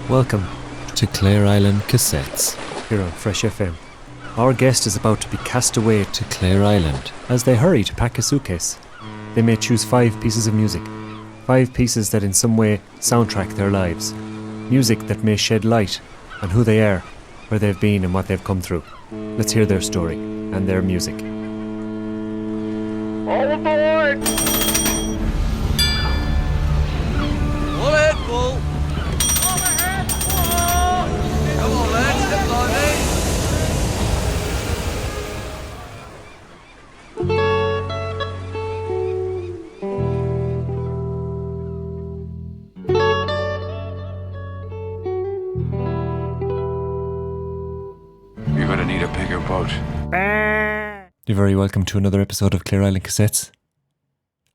Welcome to Clare Island Cassettes, here on Fresh FM. Our guest is about to be cast away to Clare Island. As they hurry to pack a suitcase, they may choose 5 pieces of music. 5 pieces that in some way soundtrack their lives. Music that may shed light on who they are, where they've been and what they've come through. Let's hear their story and their music. All aboard! All ahead, full! All ahead, full! Come on, lads, step lively! You're gonna need a bigger boat. You're very welcome to another episode of Clare Island Cassettes.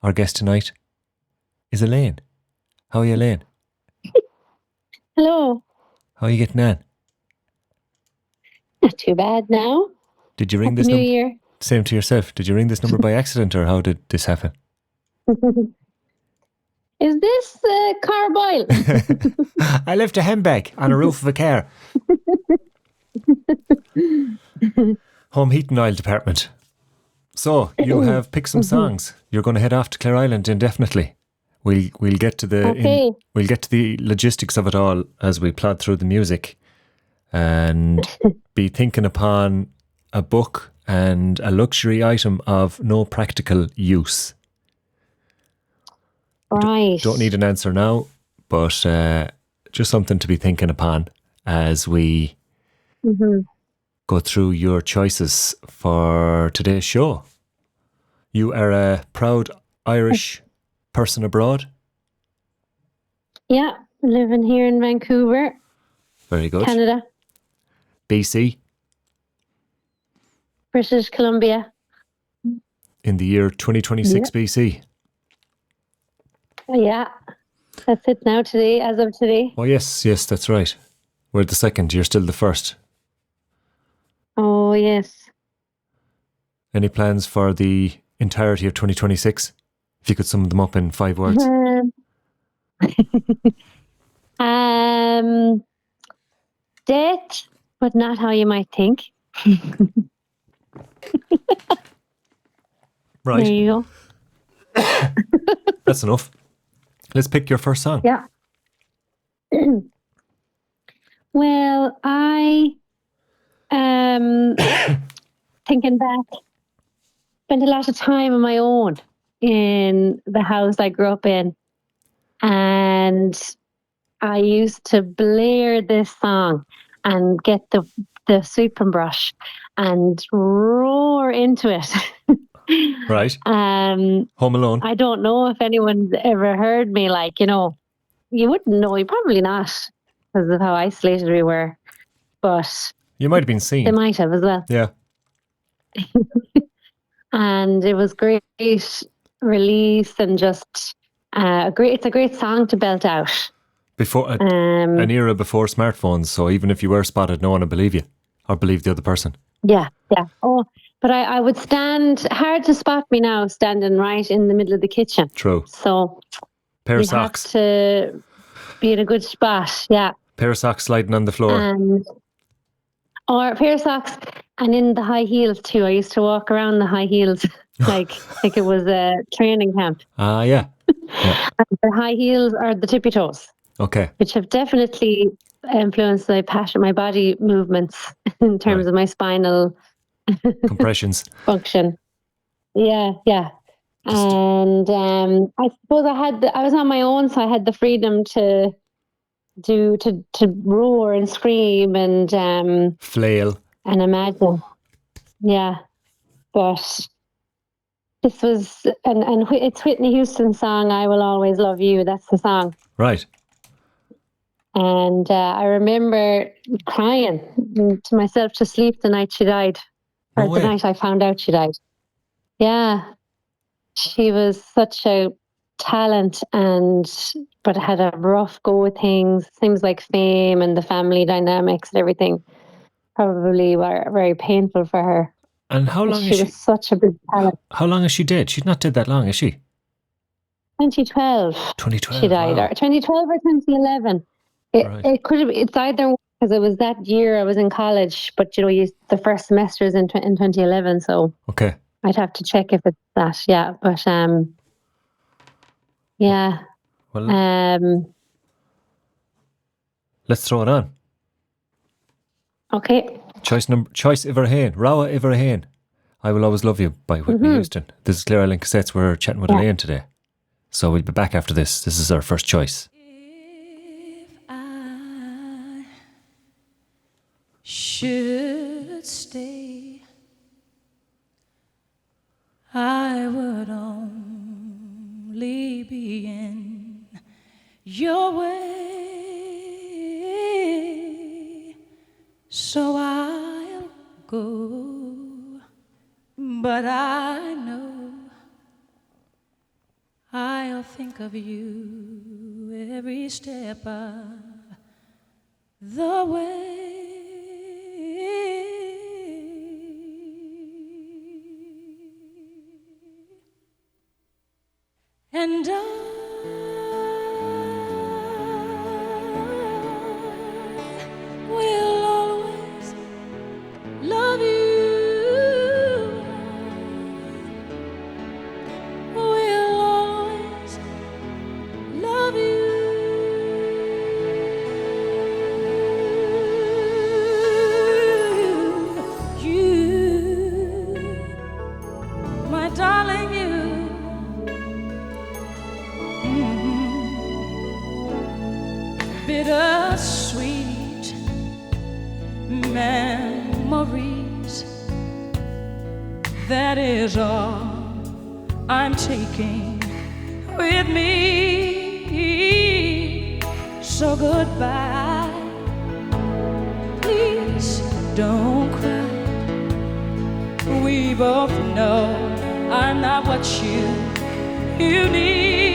Our guest tonight is Elaine. How are you, Elaine? Hello. How are you getting on? Not too bad now. Did you ring this New number? Year. Same to yourself. Did you ring this number by accident, or how did this happen? Is this car boyle? I left a handbag on a roof of a car. Home heating oil department. So you have picked some songs. You're going to head off to Clare Island indefinitely. We'll get to the Okay. we'll get to the logistics of it all as we plod through the music, and be thinking upon a book and a luxury item of no practical use. Right. Don't need an answer now, but just something to be thinking upon as we go through your choices for today's show. You are a proud Irish person abroad. Yeah, living here in Vancouver, Very good. Canada, BC British Columbia. in the year 2026 BC. Yeah, that's it now today, as of today. Oh yes, that's right. We're the second, you're still the first. Oh, yes. Any plans for the entirety of 2026? If you could sum them up in 5 words. Debt, but not how you might think. Right, There you go. that's enough. Let's pick your first song. Yeah. Well, I thinking back, spent a lot of time on my own in the house I grew up in, and I used to blare this song and get the sweeping brush and roar into it. Right. Home Alone. I don't know if anyone's ever heard me, you wouldn't know, you probably not, because of how isolated we were, but You might have been seen. they might have as well. Yeah. And it was great release and just it's a great song to belt out. Before an era before smartphones, so even if you were spotted, no one would believe you or believe the other person. Yeah. Oh, but I would stand, hard to spot me now, standing right in the middle of the kitchen. True. So Pair of you have socks. to be in a good spot. Yeah. Pair of socks sliding on the floor. Or a pair of socks, and in the high heels too. I used to walk around the high heels like it was a training camp. Ah, yeah. And the high heels are the tippy toes, Okay. which have definitely influenced my body movements in terms of my spinal Compressions. function. Yeah. And I suppose I was on my own, so I had the freedom to roar and scream and Flail. and imagine. Yeah. But this was and it's Whitney Houston's song, I Will Always Love You. That's the song. Right. And I remember crying to myself to sleep the night she died. Or No the way. night I found out she died. Yeah. She was such a talent, but had a rough go with things like fame and the family dynamics and everything probably were very painful for her. And how long She is she? was such a big talent. How long is she dead? She's not dead that long, is she? 2012 2012. she died, wow. or 2012 or 2011. Right. It could have. It's either because it was that year I was in college, but the first semester is in 2011, so Okay. I'd have to check if it's that. Yeah, but yeah. Well, let's throw it on. Okay. Choice Iverhain, Rawa Iverhain. I Will Always Love You by Whitney Houston. This is Clare Island Cassettes. We're chatting with Elaine today. So we'll be back after this. This is our first choice. If I should stay, I would only be in your way, so I'll go, but I know I'll think of you every step of the way. And I will always love you. Will always love you. You, my darling, you. Bittersweet memories, that is all I'm taking with me. So goodbye, please don't cry. We both know I'm not what you need.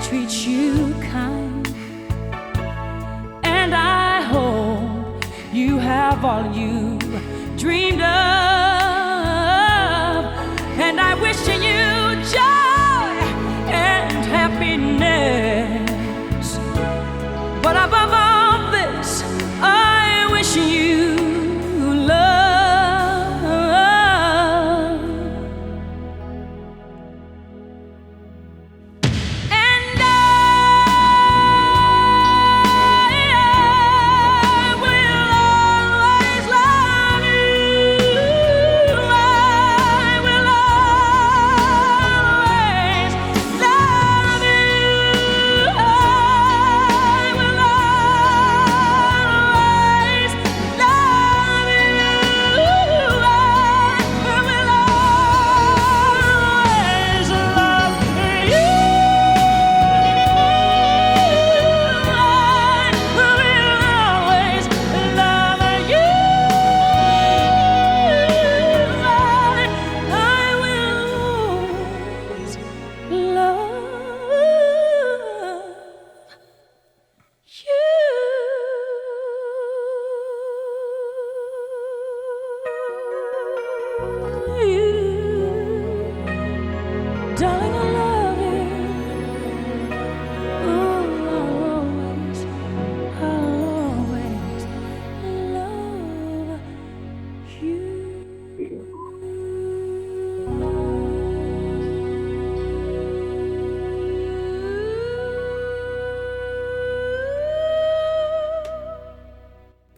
Treat you kind, and I hope you have all you dreamed of, and I wish you joy and happiness, but above all this I wish you love.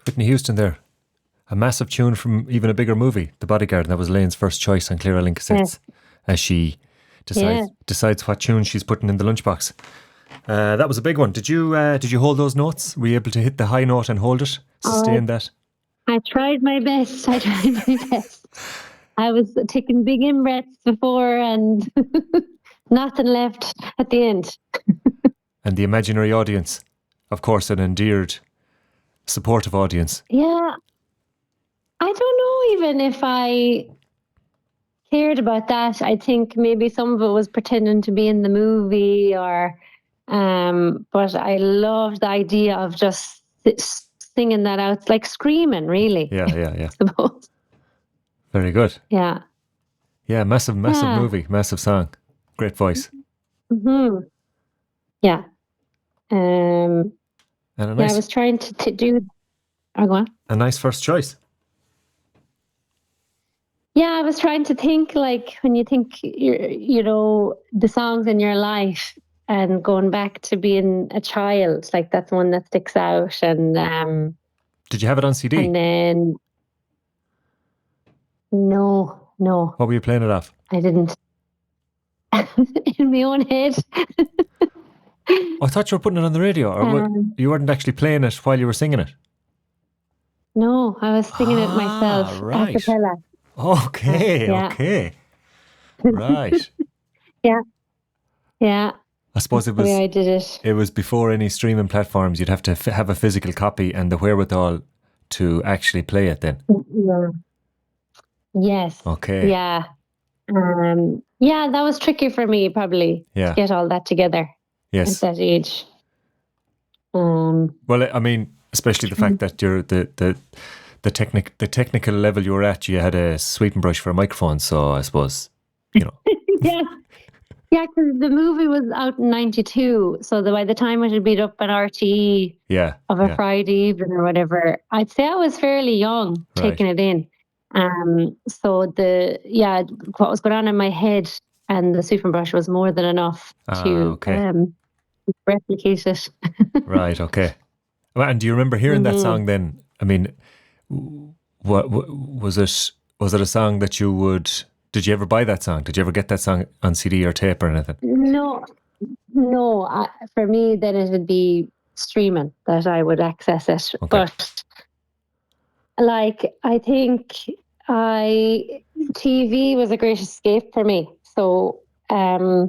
Whitney Houston there. A massive tune from even a bigger movie, The Bodyguard, and that was Elaine's first choice on Clare Island Cassettes, as she decides what tune she's putting in the lunchbox. That was a big one. Did you hold those notes? Were you able to hit the high note and hold it, sustain that? I tried my best. I was taking big in-breaths before and nothing left at the end. And the imaginary audience, of course, an endeared, supportive audience. Yeah. I don't know even if I cared about that. I think maybe some of it was pretending to be in the movie but I loved the idea of just singing that out. It's like screaming, really. Yeah. I suppose. Very good. Yeah. Yeah, massive movie, massive song. Great voice. Mm-hmm. Yeah. And I was trying to do... Oh, go on. A nice first choice. Yeah, I was trying to think, like, when you think, the songs in your life and going back to being a child, like, that's one that sticks out. And did you have it on CD? And then... No. What were you playing it off? I didn't. In my own head. I thought you were putting it on the radio, or you weren't actually playing it while you were singing it. No, I was singing it myself. Right. A cappella. Okay. Right. Yeah. I suppose That's the way I did it. It was before any streaming platforms. You'd have to have a physical copy and the wherewithal to actually play it then. Yeah. Yes. Okay. Yeah. That was tricky for me, probably, to get all that together. Yes. At that age. Well, I mean, especially the fact that you're the technical level you were at, you had a sweeping brush for a microphone, so I suppose, Yeah, because the movie was out in 92, so by the time it had been up on RTE of a Friday evening or whatever, I'd say I was fairly young taking it in. So what was going on in my head and the sweeping brush was more than enough to replicate it. Right, okay. And do you remember hearing that song then? I mean, what was it? Was it a song that you would? Did you ever buy that song? Did you ever get that song on CD or tape or anything? No. For me, then it would be streaming that I would access it. Okay. But I think TV was a great escape for me. So I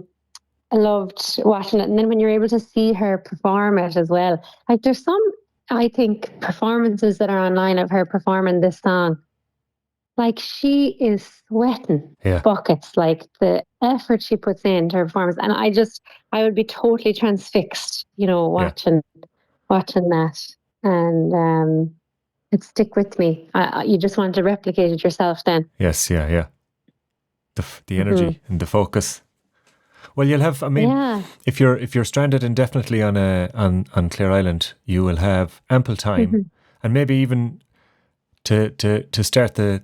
loved watching it. And then when you're able to see her perform it as well, like there's some, I think, performances that are online of her performing this song. Like she is sweating buckets, like the effort she puts into her performance. And I would be totally transfixed, watching that. And it'd stick with me. You just want to replicate it yourself then. Yes, yeah. The energy and the focus. Well, you'll have. I mean, if you're stranded indefinitely on Clare Island, you will have ample time, and maybe even to start the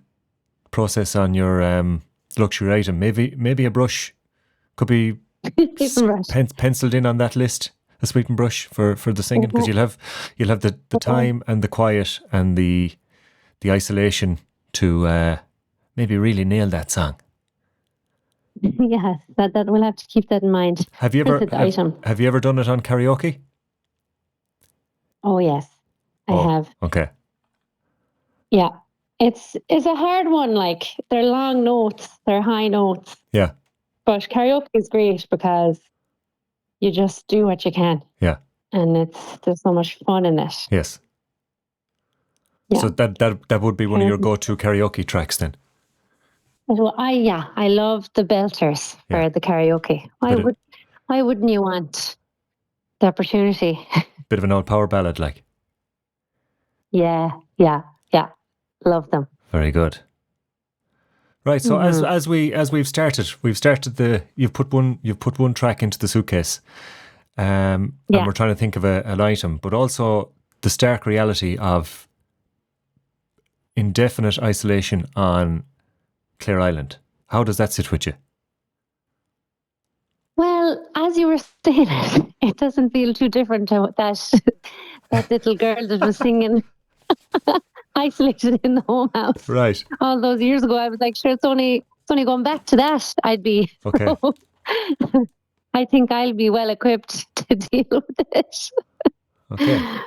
process on your luxury item. Maybe a brush could be penciled in on that list. A sweeping brush for the singing, because you'll have the time and the quiet and the isolation to maybe really nail that song. Yes, that we'll have to keep that in mind. Have you ever done it on karaoke? Oh yes, I have. Okay. Yeah, it's a hard one. Like they're long notes, they're high notes. Yeah. But karaoke is great because you just do what you can. Yeah. And there's so much fun in it. Yes. Yeah. So that would be one of your go-to karaoke tracks then. Well, I love the belters for the karaoke. Why wouldn't you want the opportunity? Bit of an old power ballad, like. Yeah. Love them. Very good. Right, so as we've started you've put one track into the suitcase, and we're trying to think of an item, but also the stark reality of indefinite isolation on Clare Island. How does that sit with you? Well, as you were saying it doesn't feel too different to that little girl that was singing isolated in the home house. Right. All those years ago, I was like, sure, it's only going back to that. I'd be Okay. I think I'll be well equipped to deal with it. Okay.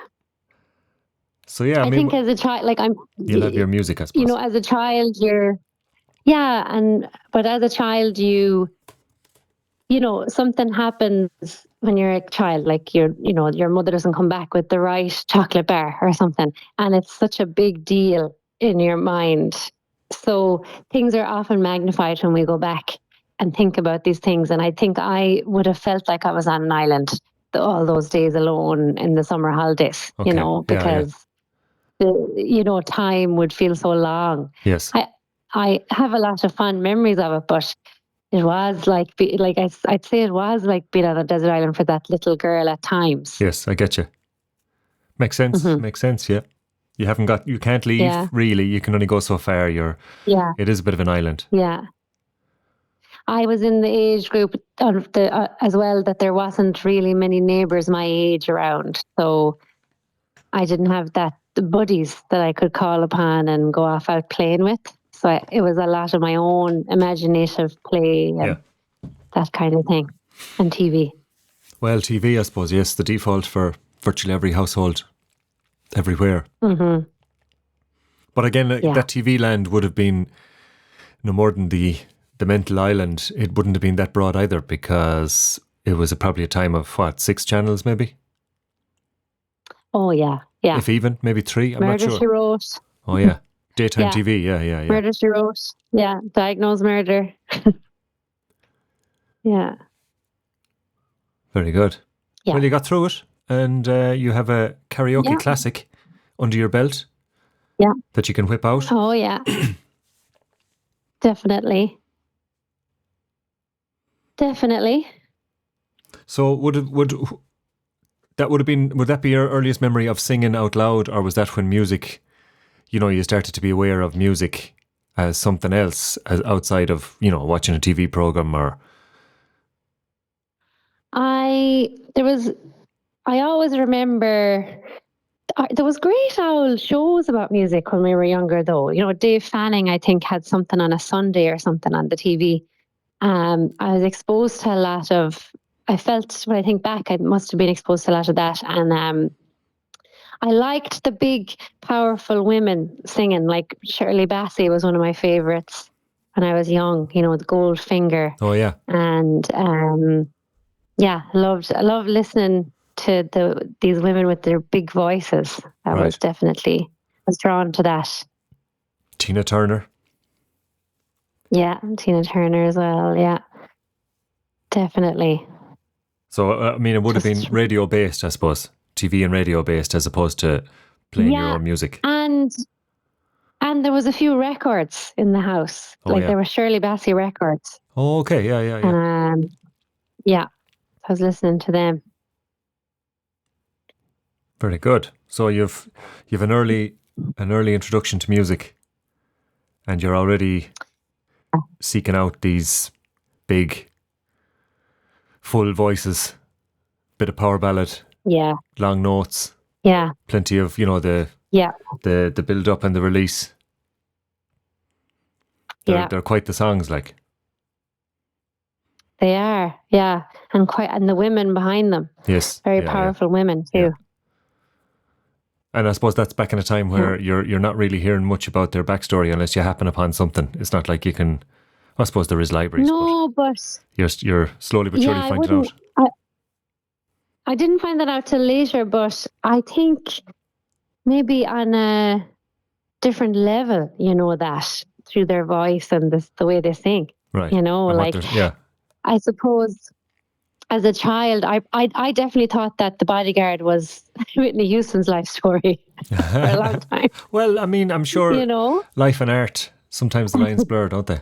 So yeah, I think as a child, like you'll have your music, I suppose. you know, as a child, but as a child, you know, something happens when you're a child, like your mother doesn't come back with the right chocolate bar or something, and it's such a big deal in your mind. So things are often magnified when we go back and think about these things. And I think I would have felt like I was on an island all those days alone in the summer holidays, Okay. you know, because time would feel so long. Yes. I have a lot of fond memories of it, but it was like I'd say it was like being on a desert island for that little girl at times. Yes, I get you. Makes sense. Mm-hmm. Makes sense. Yeah. You can't leave really. You can only go so far. It is a bit of an island. Yeah. I was in the age group of as well that there wasn't really many neighbours my age around, so I didn't have the buddies that I could call upon and go off out playing with. So it was a lot of my own imaginative play and that kind of thing, and TV. Well, TV, I suppose, yes, the default for virtually every household, everywhere. Mm-hmm. But again, that TV land would have been no more than the mental island. It wouldn't have been that broad either, because it was probably a time of 6 channels maybe? Oh yeah. If even, maybe 3, I'm Murder, not sure. She Wrote. Oh yeah, daytime TV, yeah. Murder, She Wrote. Yeah, Diagnosed Murder. Yeah. Very good. Yeah. Well, you got through it, and you have a karaoke classic under your belt that you can whip out. Oh yeah. Definitely. So would that be your earliest memory of singing out loud, or was that when music, you started to be aware of music as something else, as outside of, watching a TV program? Or I always remember there was great old shows about music when we were younger, though. Dave Fanning, I think, had something on a Sunday or something on the TV. I was exposed to a lot of, I felt, when I think back, I must have been exposed to a lot of that. And I liked the big, powerful women singing, like Shirley Bassey was one of my favourites when I was young, the gold finger. Oh, yeah. And I loved listening to these women with their big voices. I was drawn to that. Tina Turner. Yeah, Tina Turner as well. Yeah, definitely. So, it would have been radio based, I suppose, TV and radio based, as opposed to playing your own music. And there was a few records in the house. There were Shirley Bassey records. Oh, okay, yeah. I was listening to them. Very good. So you've an early introduction to music, and you're already seeking out these big, full voices, bit of power ballad, long notes, plenty of the build up and the release. They're quite the songs, like. They are, and the women behind them. Yes, very powerful women too. Yeah. And I suppose that's back in a time where you're not really hearing much about their backstory unless you happen upon something. It's not like you can. I suppose there is libraries. No, but you're slowly but surely finding out. I didn't find that out till later, but I think maybe on a different level, that through their voice and the way they sing. Right. I suppose as a child, I definitely thought that The Bodyguard was Whitney Houston's life story for a long time. Well, I'm sure life and art, sometimes the lines blur, don't they?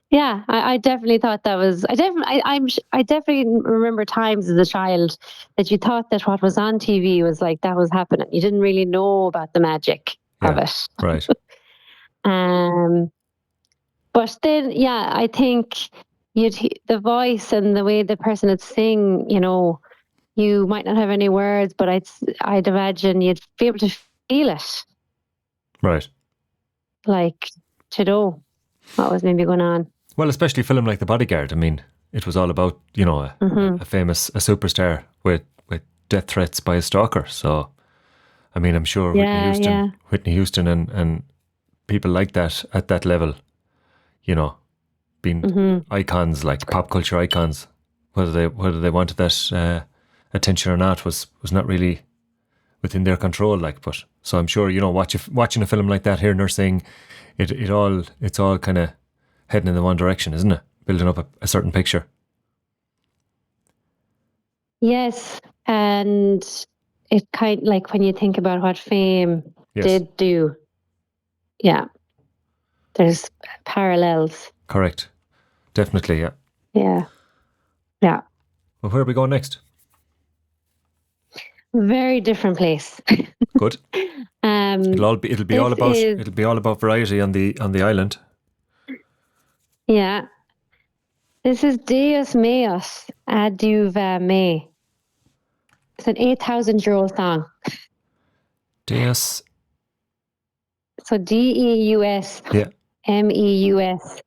Yeah, I definitely thought that was. I definitely remember times as a child that you thought that what was on TV was like that was happening. You didn't really know about the magic of it. Right. But then, I think the voice and the way the person would sing, you might not have any words, but I'd imagine you'd be able to feel it, Right. like, to know what was maybe going on. Well, especially a film like The Bodyguard. I mean, it was all about, you know, a superstar with death threats by a stalker. So, I mean, I'm sure Whitney Houston and people like that at that level, you know, being icons, like pop culture icons, whether they wanted that attention or not was not really within their control. Like, but so I'm sure, you know, watching a film like that, hearing her sing, it's all kind of heading in the one direction, isn't it? Building up a certain picture. Yes, and it kind like when you think about what fame did do. Yeah, there's parallels. Correct. Definitely, yeah. Yeah. Yeah. Well, where are we going next? Very different place. Good. It'll be all about variety on the island. Yeah. This is Deus Meus Aduva Me. It's an 8,000-year-old song. Deus. So Deus. Yeah. Meus.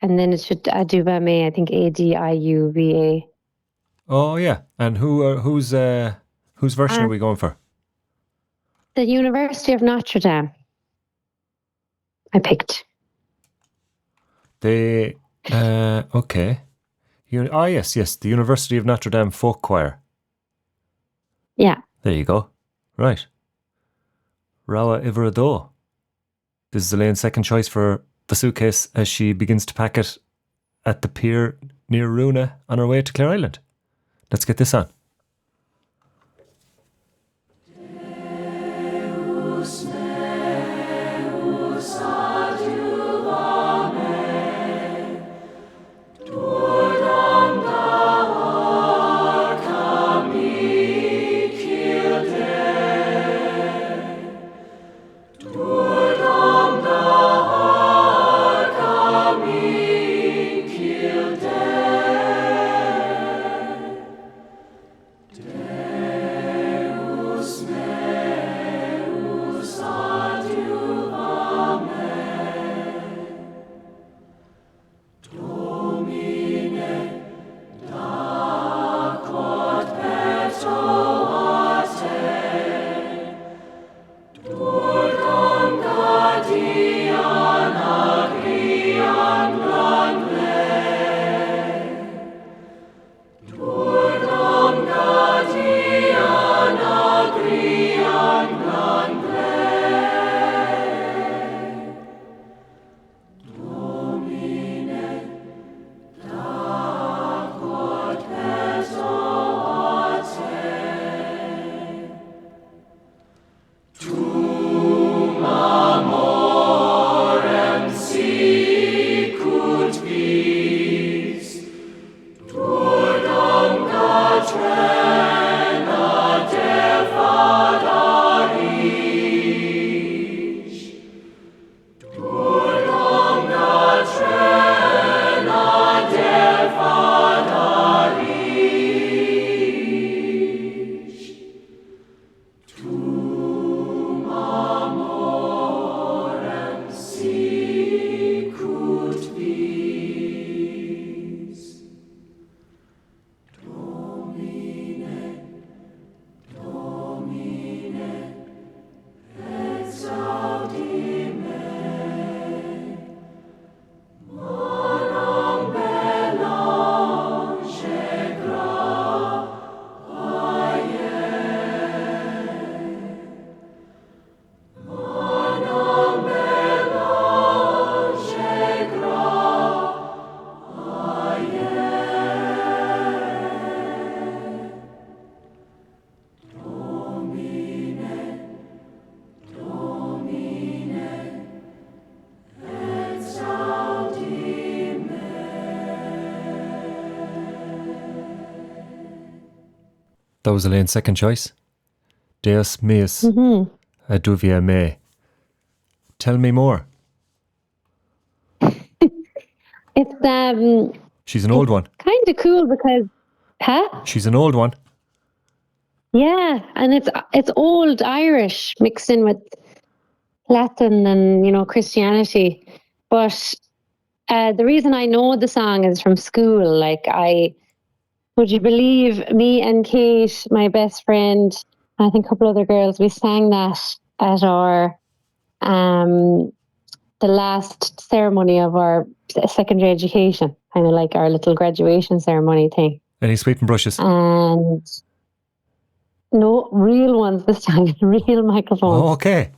And then it should Aduva Me, I think Adiuva. Oh yeah. And whose version are we going for? The University of Notre Dame. I picked. Okay. Yes, the University of Notre Dame Folk Choir. Yeah. There you go. Right. Rawa Iverado. This is Elaine's second choice for the suitcase as she begins to pack it at the pier near Runa on her way to Clare Island. Let's get this on. That was Elaine's second choice. Deus meus aduvia me. Tell me more. It's She's an old one. kind of cool because, She's an old one. Yeah, and it's old Irish mixed in with Latin and Christianity. But the reason I know the song is from school. Like, would you believe, me and Kate, my best friend, I think a couple other girls, we sang that at our the last ceremony of our secondary education, kind of like our little graduation ceremony thing. Any sweeping brushes? And no, real ones this time, real microphones. Oh, okay.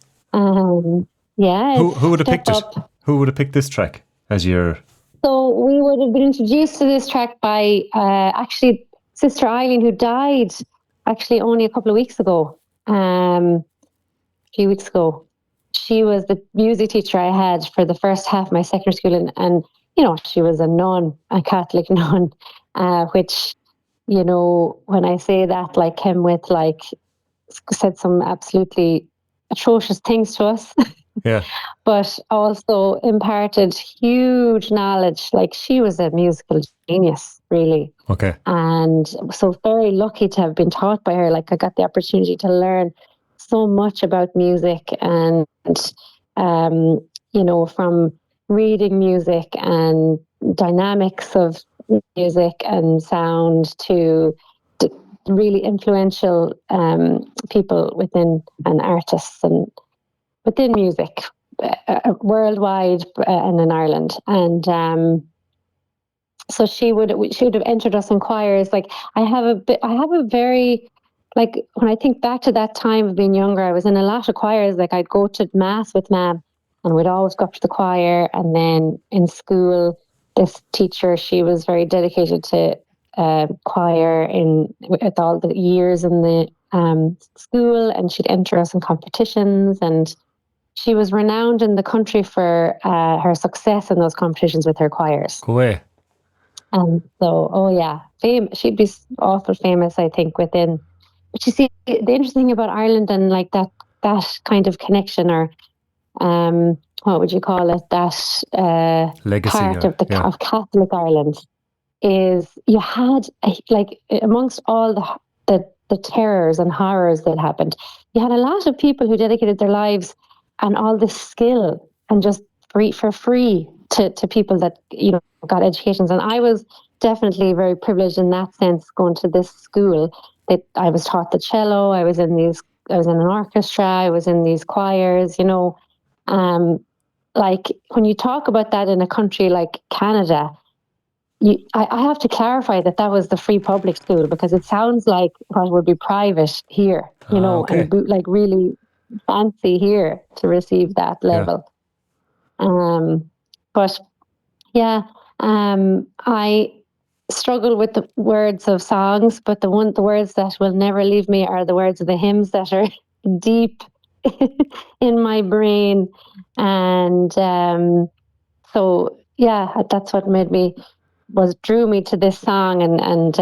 Yeah. Who would have picked up. it? Who would have picked this track as your... So we would have been introduced to this track by actually Sister Eileen, who died actually only a couple of weeks ago, a few weeks ago. She was the music teacher I had for the first half of my secondary school, and she was a nun, a Catholic nun, which, when I say that, like, came with, like, said some absolutely atrocious things to us. Yeah. But also imparted huge knowledge. Like, she was a musical genius, really. Okay. And so very lucky to have been taught by her. Like, I got the opportunity to learn so much about music and, from reading music and dynamics of music and sound to really influential people within and artists and within music worldwide and in Ireland. And so she would have entered us in choirs. Like, I have a very, like, when I think back to that time of being younger, I was in a lot of choirs. Like, I'd go to mass with Mum and we'd always go up to the choir. And then in school, this teacher, she was very dedicated to choir with all the years in the school, and she'd enter us in competitions, and she was renowned in the country for her success in those competitions with her choirs. Go away. And so, she'd be awful famous, I think, within. But you see, the interesting thing about Ireland and like that kind of connection, or what would you call it? That legacy part of Catholic Ireland is you had like amongst all the terrors and horrors that happened, you had a lot of people who dedicated their lives and all this skill and just for free to people that got educations. And I was definitely very privileged in that sense, going to this school. That I was taught the cello. I was in an orchestra. I was in these choirs. Like, when you talk about that in a country like Canada, I have to clarify that was the free public school, because it sounds like what would be private here, okay. and like really fancy here to receive that level. Yeah. But yeah, I struggle with the words of songs, but the words that will never leave me are the words of the hymns that are deep in my brain. And so yeah, that's what drew me to this song. And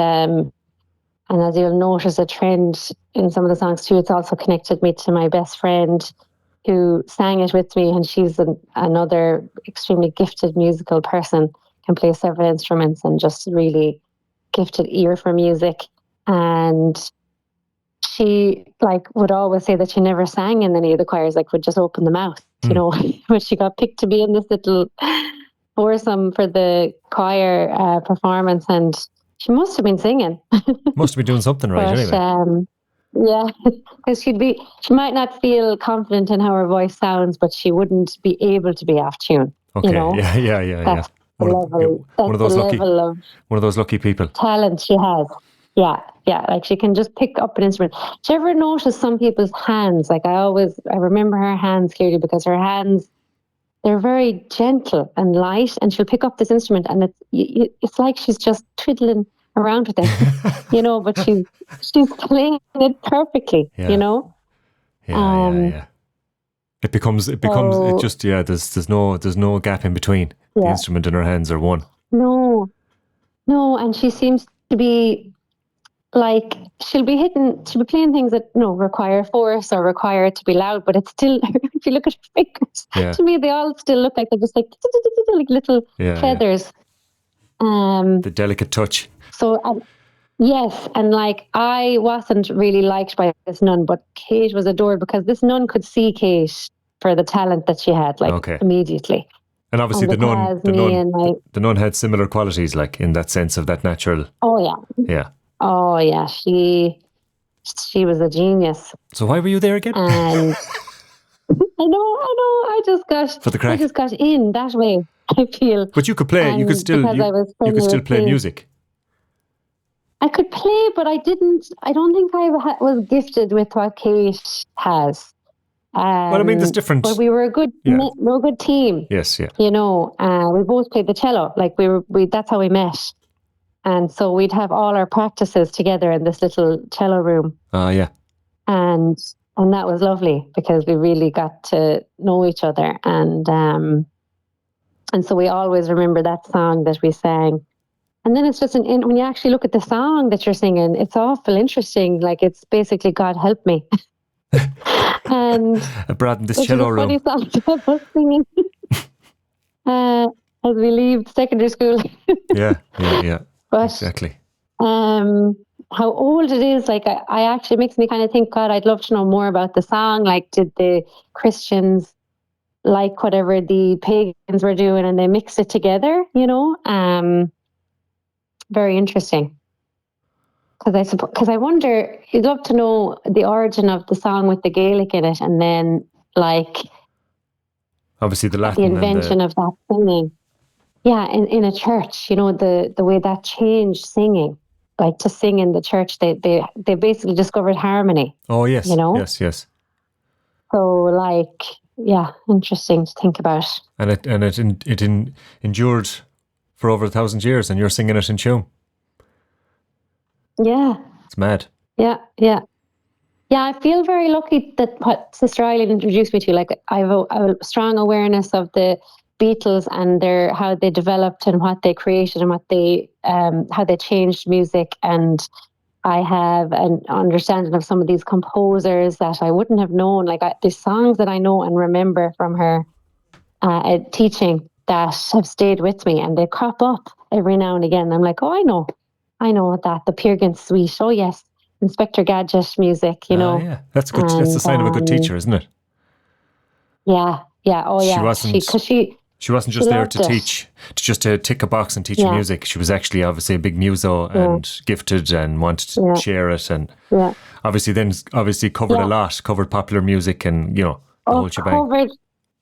as you'll notice a trend in some of the songs too, it's also connected me to my best friend who sang it with me, and she's another extremely gifted musical person, can play several instruments and just really gifted ear for music. And she would always say that she never sang in any of the choirs, would just open the mouth, but she got picked to be in this little foursome for the choir performance, and she must have been singing. Must be doing something right, anyway. Yeah, because she might not feel confident in how her voice sounds, but she wouldn't be able to be off tune. Okay, yeah. One of those lucky people. Talent she has. Yeah, like, she can just pick up an instrument. Do you ever notice some people's hands? Like, I remember her hands clearly, because her hands, they're very gentle and light, and she'll pick up this instrument, and it's like she's just twiddling around with it, but she's playing it perfectly, Yeah. It becomes there's no gap in between. Yeah. The instrument and her hands are one. No, and she seems to be like, she'll be playing things that require force or require it to be loud, but it's still, if you look at her fingers, to me they all still look like they're just like little feathers. The delicate touch. So Yes, and like I wasn't really liked by this nun, but Kate was adored because this nun could see Kate for the talent that she had, like Okay. immediately. And obviously And because the nun had similar qualities, like in that sense of that natural. Oh yeah. Yeah. Oh yeah, she was a genius. So why were you there again? And I know. I just got For the crack. I just got in that way. I feel. But you could play. You could still. Because I was You could still play Kate. music. I could play, but I didn't. I don't think I was gifted with what Kate has. Well, I mean, there's different. But we were a good, we're a good team. Yes, yeah. You know, we both played the cello. Like we that's how we met. And so we'd have all our practices together in this little cello room. Yeah. And that was lovely because we really got to know each other. And so we always remember that song that we sang. And then it's just when you actually look at the song that you're singing, it's awful interesting. Like it's basically God Help Me. And Brad in this cello room. Funny song I was singing as we leave secondary school. Yeah. But, exactly. How old it is, like I actually makes me kind of think, God, I'd love to know more about the song. Like, did the Christians like whatever the pagans were doing and they mixed it together, you know? Very interesting. Because I wonder, you'd love to know the origin of the song with the Gaelic in it, and then like obviously the Latin, the invention of that singing. Yeah, in a church, you know, the way that changed singing, like to sing in the church, they basically discovered harmony. Oh yes, you know, yes. So like, yeah, interesting to think about. And it endured for over 1,000 years, and you're singing it in tune. Yeah. It's mad. Yeah. I feel very lucky that what Sister Eileen introduced me to, like I have a strong awareness of the Beatles and how they developed and what they created and what they how they changed music, and I have an understanding of some of these composers that I wouldn't have known. Like there's songs that I know and remember from her teaching that have stayed with me, and they crop up every now and again. I'm like, oh, I know that the Peer Gynt Suite. Oh yes, Inspector Gadget music. You know, yeah, that's good. That's the sign of a good teacher, isn't it? Yeah. Oh yeah. She wasn't just there to teach, to tick a box and teach you music. She was actually obviously a big muso and gifted and wanted to share it, and obviously covered a lot, covered popular music and, you know, the whole shebang. Covered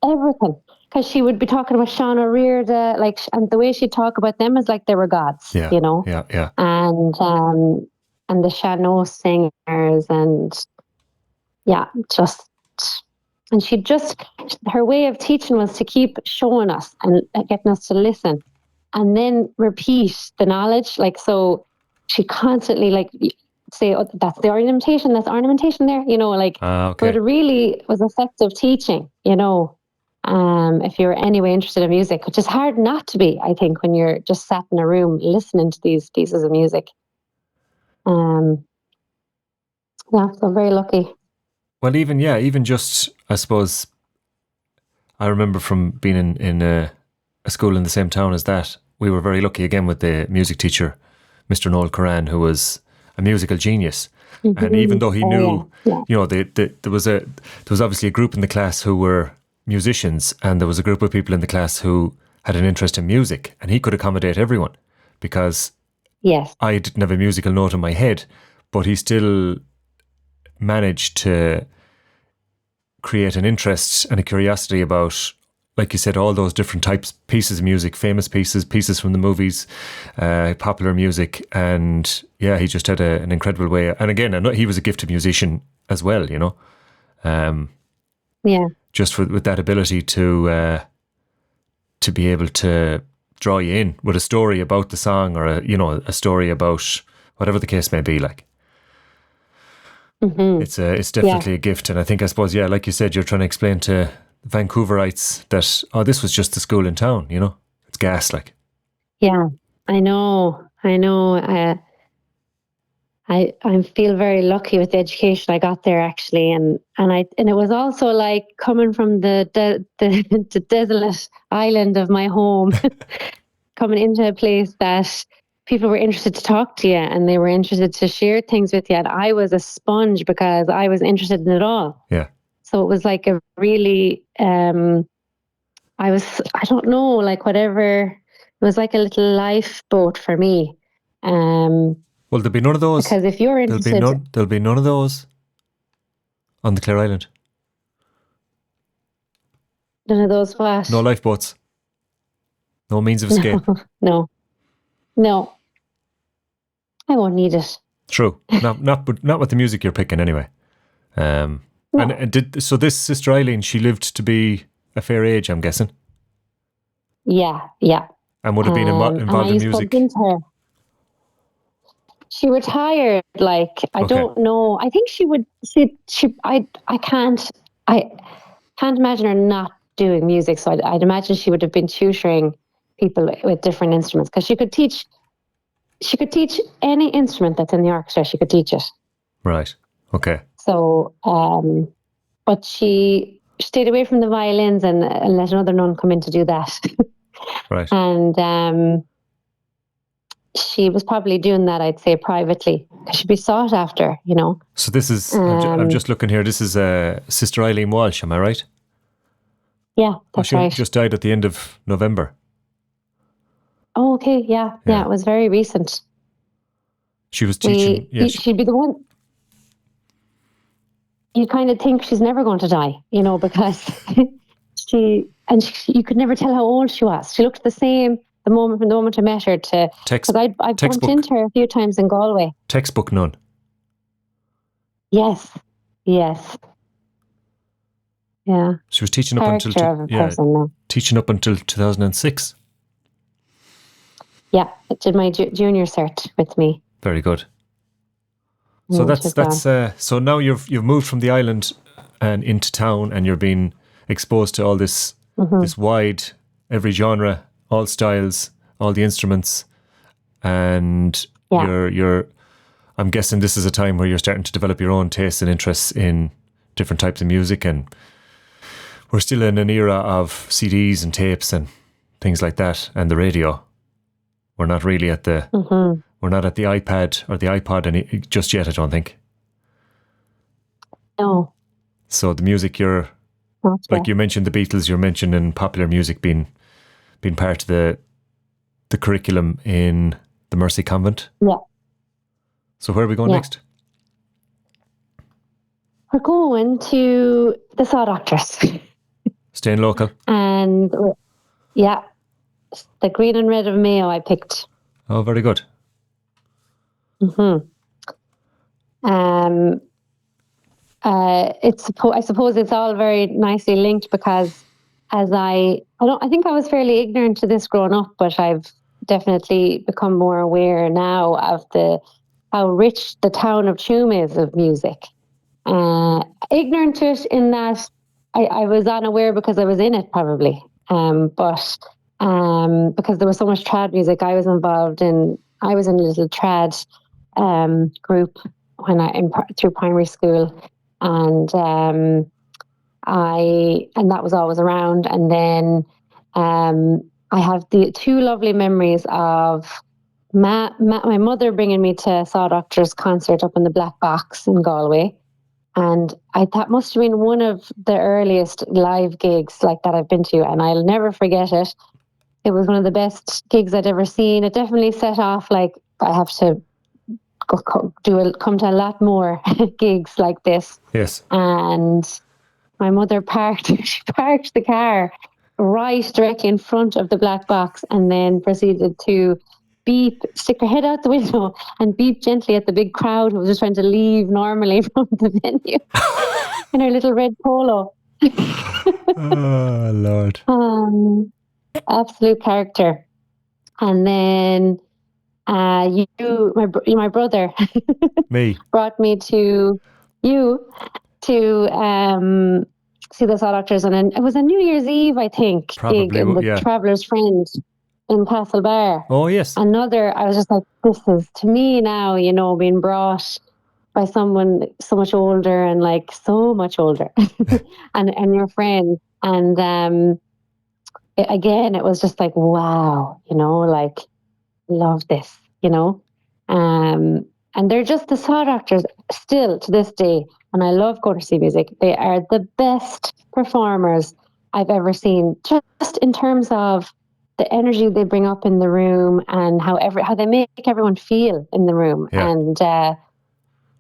everything. Because she would be talking about Sean O'Riordan, like, and the way she'd talk about them is like they were gods, you know? Yeah. And the Sean singers and her way of teaching was to keep showing us and getting us to listen and then repeat the knowledge. Like, so she constantly like say, oh, that's the ornamentation there, you know, like, but it really was effective teaching, you know, if you're anyway interested in music, which is hard not to be, I think, when you're just sat in a room listening to these pieces of music. So very lucky. Well, even just, I suppose, I remember from being in a school in the same town as that, we were very lucky again with the music teacher, Mr. Noel Curran, who was a musical genius. Mm-hmm. And even though he knew, you know, there was obviously a group in the class who were musicians, and there was a group of people in the class who had an interest in music, and he could accommodate everyone because I didn't have a musical note in my head, but he still managed to create an interest and a curiosity about, like you said, all those different pieces of music, famous pieces from the movies, popular music. And he just had an incredible way. And again, I know he was a gifted musician as well, you know. Just with that ability to be able to draw you in with a story about the song, or a story about whatever the case may be, like. Mm-hmm. It's definitely a gift. And I suppose, like you said, you're trying to explain to Vancouverites that, this was just the school in town, you know, it's gas, like. Yeah, I know. I feel very lucky with the education I got there, actually, and it was also like coming from the desolate island of my home, coming into a place that people were interested to talk to you and they were interested to share things with you. And I was a sponge because I was interested in it all. Yeah. So it was like a really, I don't know, like whatever, it was like a little lifeboat for me. Well, there'll be none of those. Because if you're interested... There'll be none of those on the Clare Island. None of those what? No lifeboats. No means of escape. No. I won't need it. True. Not with the music you're picking anyway. No. So this sister Eileen, she lived to be a fair age, I'm guessing. Yeah. And would have been involved in music. Into her. She retired. Like I don't know. I think she would. I can't imagine her not doing music. So I'd imagine she would have been tutoring people with different instruments because she could teach. She could teach any instrument that's in the orchestra. She could teach it. Right. Okay. So, but she stayed away from the violins and let another nun come in to do that. Right. And she was probably doing that, I'd say, privately. She'd be sought after, you know. So this is, I'm just looking here, this is Sister Eileen Walsh, am I right? Yeah, that's right. She just died at the end of November. Oh, okay, yeah, it was very recent. She was teaching... She'd be the one... You kind of think she's never going to die, you know, because you could never tell how old she was. She looked the same from the moment I met her to... Because I've bumped into her a few times in Galway. Textbook nun. Yes. Yeah. She was teaching up until 2006. Yeah, I did my junior cert with me. Very good. So that's so now you've moved from the island and into town, and you're being exposed to all this this wide, every genre, all styles, all the instruments, and you're I'm guessing this is a time where you're starting to develop your own tastes and interests in different types of music, and we're still in an era of CDs and tapes and things like that, and the radio. We're not really at the we're not at the iPad or the iPod just yet, I don't think. No. So the music you mentioned the Beatles, you're mentioning popular music being part of the curriculum in the Mercy Convent. Yeah. So where are we going next? We're going to the Saw Doctors. Staying local. And the green and red of Mayo I picked. Oh, very good. I suppose it's all very nicely linked because I think I was fairly ignorant to this growing up, but I've definitely become more aware now of how rich the town of Tuam is of music. Ignorant to it in that I was unaware because I was in it probably, but because there was so much trad music, I was in a little trad group through primary school, and that was always around. And then I have the two lovely memories of my mother bringing me to Saw Doctor's concert up in the Black Box in Galway, and that must have been one of the earliest live gigs like that I've been to, and I'll never forget it. It was one of the best gigs I'd ever seen. It definitely set off like I have to come to a lot more gigs like this. Yes. And my mother parked the car right directly in front of the Black Box, and then proceeded to stick her head out the window and beep gently at the big crowd who was just trying to leave normally from the venue in her little red polo. Oh, Lord. Absolute character. And then my brother me brought me to see the Saw Doctors, and it was a New Year's Eve, I think, probably, gig in the Traveller's Friend in Castlebar. Oh yes. I was just like, this is, to me now, you know, being brought by someone so much older and like so much older and your friend. And again, it was just like, wow, you know, like, love this. you know. And they're just the saw doctors still to this day. And I love going to see music. They are the best performers I've ever seen, just in terms of the energy they bring up in the room and how they make everyone feel in the room. Yeah. And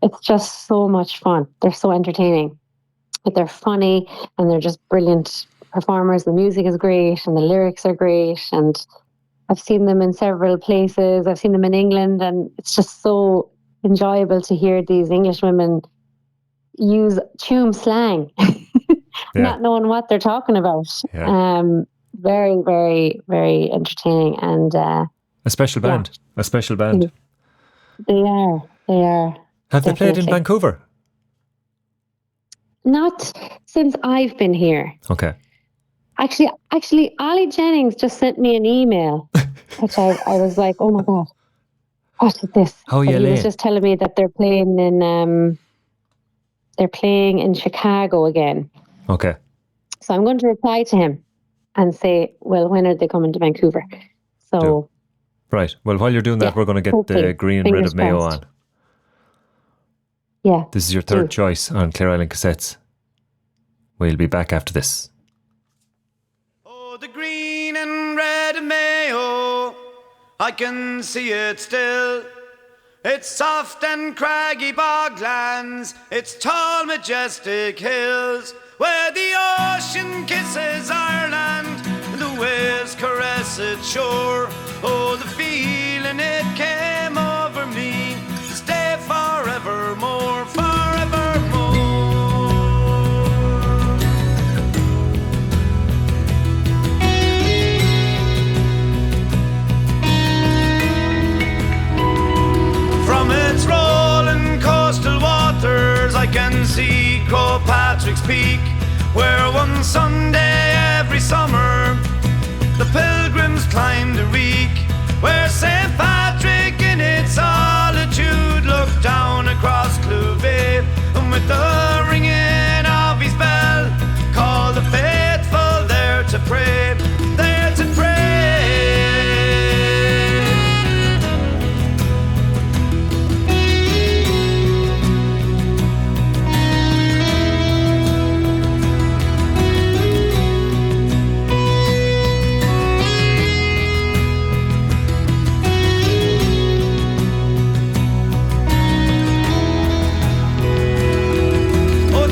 it's just so much fun. They're so entertaining. But they're funny and they're just brilliant performers. The music is great and the lyrics are great. And I've seen them in several places. I've seen them in England, and it's just so enjoyable to hear these English women use Tuam slang, not knowing what they're talking about. Yeah. Very, very, very entertaining, and a special band. Yeah. A special band. They are. Have they played in Definitely. Vancouver? Not since I've been here. Okay. Actually, Ollie Jennings just sent me an email, which I was like, oh my God, what is this? How are you, He Elaine? was just telling me that they're playing in Chicago again. Okay. So I'm going to reply to him and say, well, when are they coming to Vancouver? So, Right. Well, while you're doing that, we're going to get hopefully. the green and red Fingers of Mayo crossed. on. yeah. This is your third choice on Clare Island Cassettes. We'll be back after this. Oh, the green and red of Mayo, I can see it still. It's soft and craggy boglands, it's tall majestic hills, where the ocean kisses Ireland and the waves caress its shore. Oh, the feeling it came over me to stay forevermore, forevermore. From its rolling coastal waters I can see Croagh Patrick's Peak, where one Sunday every summer the pilgrims climbed the reek, where St. Patrick in its solitude looked down across Clough, and with the ringing of his bell called the faithful there to pray, there to pray.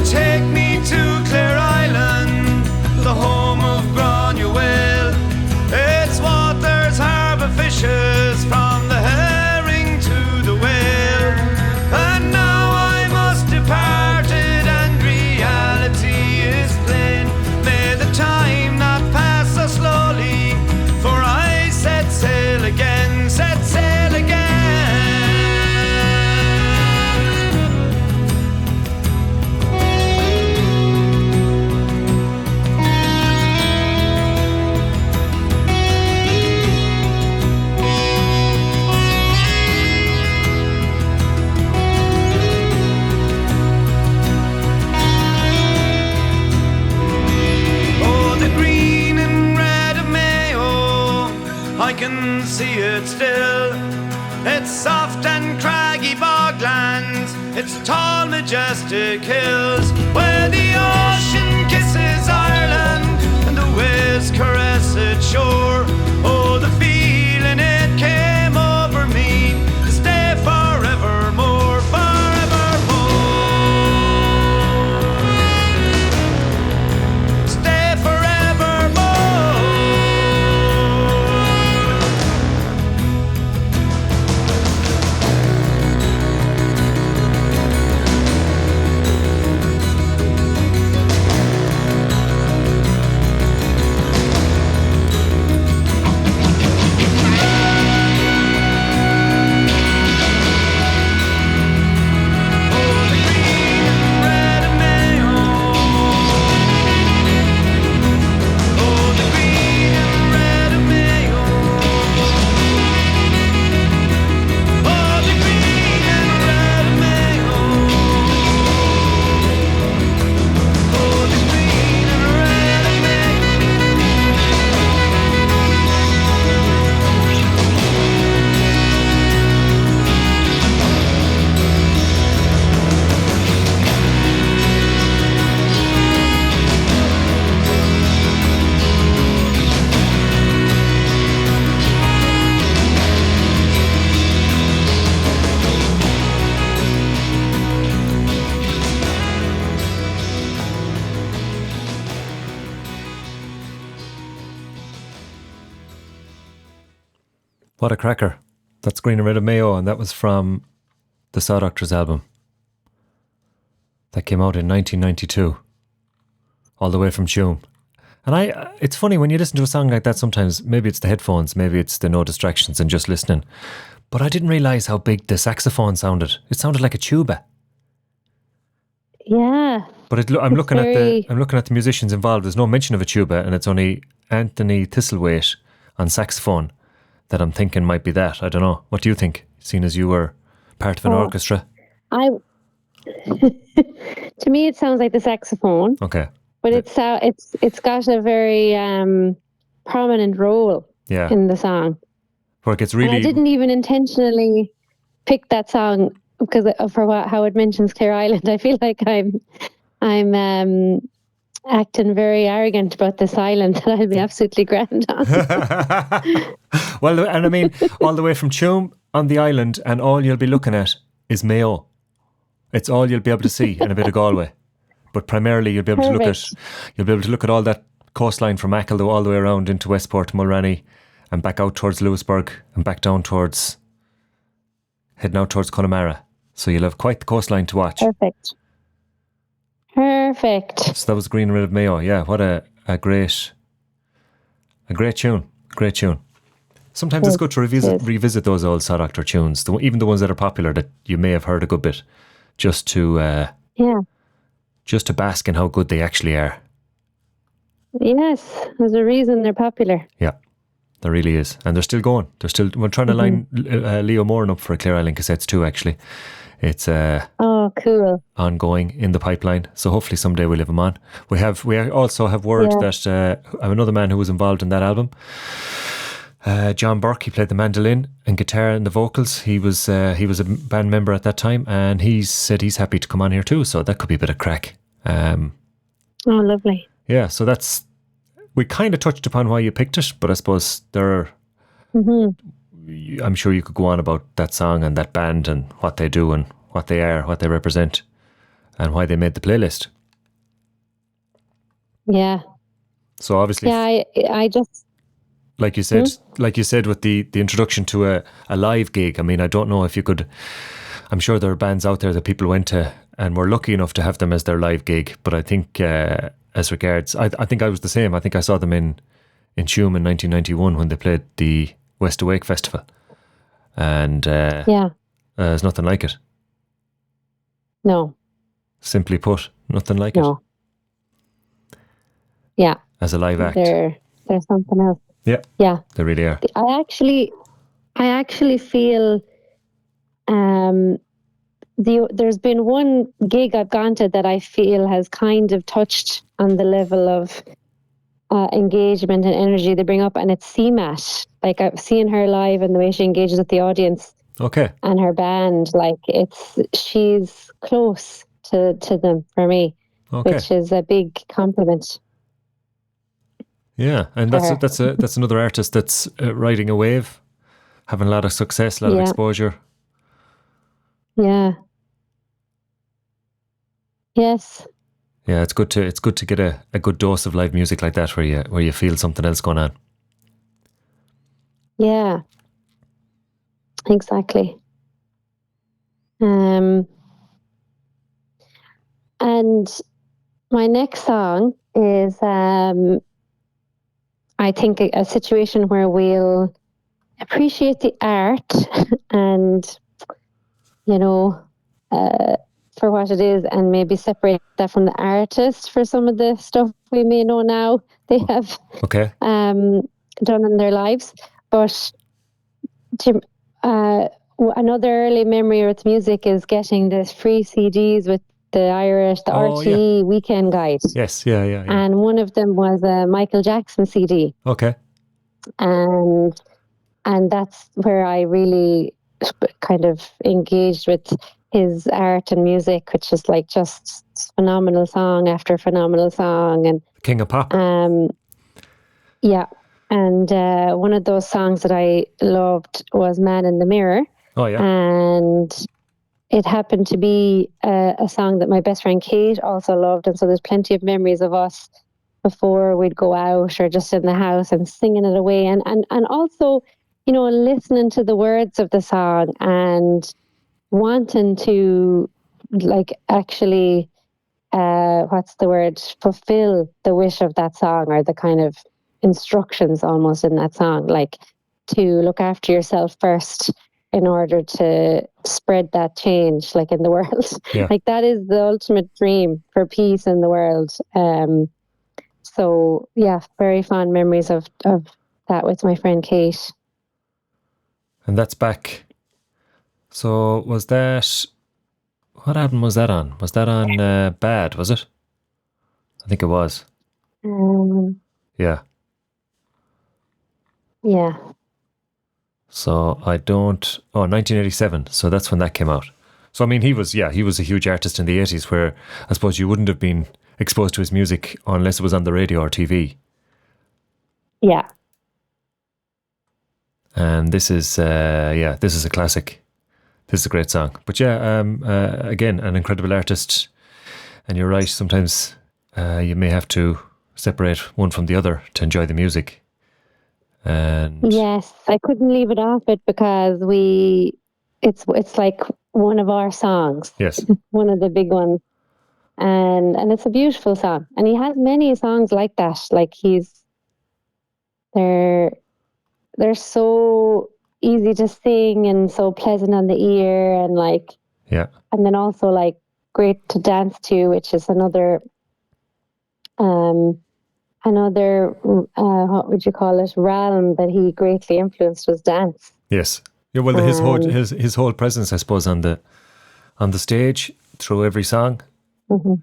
Take me to Clare Island, the home of Granuaile. Its waters harbour fishes from the herring to the whale. And now I must depart it, and reality is plain. May the time not pass so slowly, for I set sail again, set sail again. I can see it still. It's soft and craggy boglands, it's tall majestic hills, where the ocean kisses Ireland and the waves caress its shore. Oh, the feeling it came over me to stay forevermore, forevermore. Stay forevermore. What a cracker. That's Green and Red of Mayo, and that was from the Saw Doctors album. That came out in 1992. All the way from Tuam. And it's funny when you listen to a song like that sometimes, maybe it's the headphones, maybe it's the no distractions and just listening. But I didn't realise how big the saxophone sounded. It sounded like a tuba. Yeah. But I'm looking at the musicians involved. There's no mention of a tuba, and it's only Anthony Thistlethwaite on saxophone that I'm thinking might be that. I don't know. What do you think, seeing as you were part of an orchestra? To me, it sounds like the saxophone. Okay. But it's got a very prominent role in the song. Where it gets really... And I didn't even intentionally pick that song because how it mentions Clare Island. I feel like I'm acting very arrogant about this island that I'll be absolutely grand on. Well, and I mean, all the way from Tuam on the island, and all you'll be looking at is Mayo. It's all you'll be able to see, and a bit of Galway. But primarily, you'll be able to look at all that coastline from Achill all the way around into Westport, Mulranny, and back out towards Lewisburg, and back down heading out towards Connemara. So you'll have quite the coastline to watch. Perfect. So that was Green and Red of Mayo. Yeah, what a great tune. Great tune. Sometimes it's good to revisit those old Saw Doctor tunes, even the ones that are popular that you may have heard a good bit, just to bask in how good they actually are. Yes, there's a reason they're popular. Yeah, there really is. And they're still going. We're trying to line Leo Moran up for Clare Island Cassettes too, actually. It's cool. Ongoing in the pipeline. So hopefully someday we'll have him on. We also have word that I have another man who was involved in that album. John Burke, he played the mandolin and guitar and the vocals. He was a band member at that time, and he said he's happy to come on here too. So that could be a bit of crack. Lovely. Yeah, so we kind of touched upon why you picked it, but I suppose I'm sure you could go on about that song and that band and what they do and what they are, what they represent, and why they made the playlist. Yeah. So obviously, I just. Like you said with the introduction to a live gig, I mean, I don't know if you could, I'm sure there are bands out there that people went to and were lucky enough to have them as their live gig, but I think as regards, I think I was the same. I think I saw them in Tuam in 1991 when they played the West Awake Festival, and there's nothing like it. No. Simply put, nothing like it. Yeah. As a live act. There's something else. Yeah. Yeah. They really are. I actually feel there's been one gig I've gone to that I feel has kind of touched on the level of engagement and energy they bring up, and it's CMAT. Like, I've seen her live and the way she engages with the audience. Okay. And her band, like, she's close to them for me, which is a big compliment. Yeah, and that's another artist that's riding a wave, having a lot of success, a lot of exposure. Yeah. Yes. Yeah, it's good to get a good dose of live music like that where you feel something else going on. Yeah. Exactly. And my next song is I think a situation where we'll appreciate the art and, for what it is, and maybe separate that from the artist for some of the stuff we may know now they have done in their lives. But another early memory with music is getting the free CDs with the RTE Weekend Guide. Yes, yeah. And one of them was a Michael Jackson CD. Okay. And that's where I really kind of engaged with his art and music, which is like just phenomenal song after phenomenal song. And King of Pop. Yeah. And one of those songs that I loved was Man in the Mirror. Oh, yeah. And it happened to be a song that my best friend Kate also loved. And so there's plenty of memories of us before we'd go out or just in the house and singing it away. And also, listening to the words of the song and wanting to like actually fulfill the wish of that song, or the kind of instructions almost in that song, like to look after yourself first in order to spread that change like in the world. Yeah. Like that is the ultimate dream for peace in the world. So yeah, very fond memories of that with my friend Kate. And that's back. So was that, what album was that on? Was that on Bad, was it? I think it was. Yeah. Yeah. So 1987. So that's when that came out. So I mean, he was a huge artist in the 80s, where I suppose you wouldn't have been exposed to his music unless it was on the radio or TV. Yeah. And this is a classic. This is a great song. But yeah, again, an incredible artist. And you're right, sometimes you may have to separate one from the other to enjoy the music. And yes, I couldn't leave it off it because it's like one of our songs. Yes. One of the big ones. And it's a beautiful song. And he has many songs like that. Like they're so easy to sing and so pleasant on the ear, and like, yeah. And then also like great to dance to, which is another what would you call it, realm that he greatly influenced was dance. Yes. Yeah, well, his whole presence, I suppose, on the stage through every song. Mm-hmm.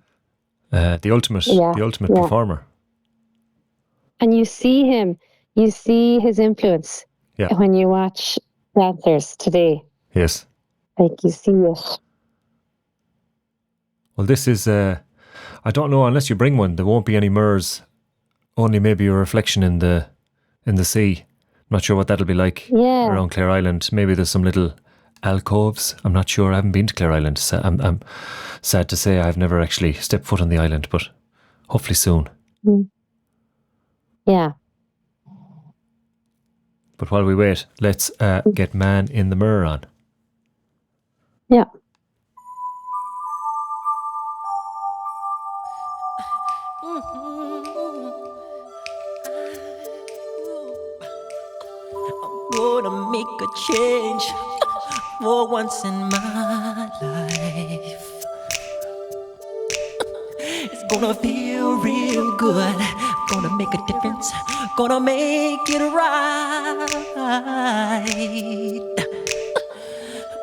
The ultimate performer. And you see his influence when you watch dancers today. Yes. Like you see it. Well, this is, I don't know, unless you bring one, there won't be any mirrors, only maybe a reflection in the sea. I'm not sure what that'll be like around Clare Island. Maybe there's some little alcoves. I'm not sure. I haven't been to Clare Island. I'm sad to say I've never actually stepped foot on the island, but hopefully soon. Mm. Yeah. But while we wait, let's get Man in the Mirror on. Yeah. Gonna make a change for once in my life. It's gonna feel real good. Gonna make a difference. Gonna make it right.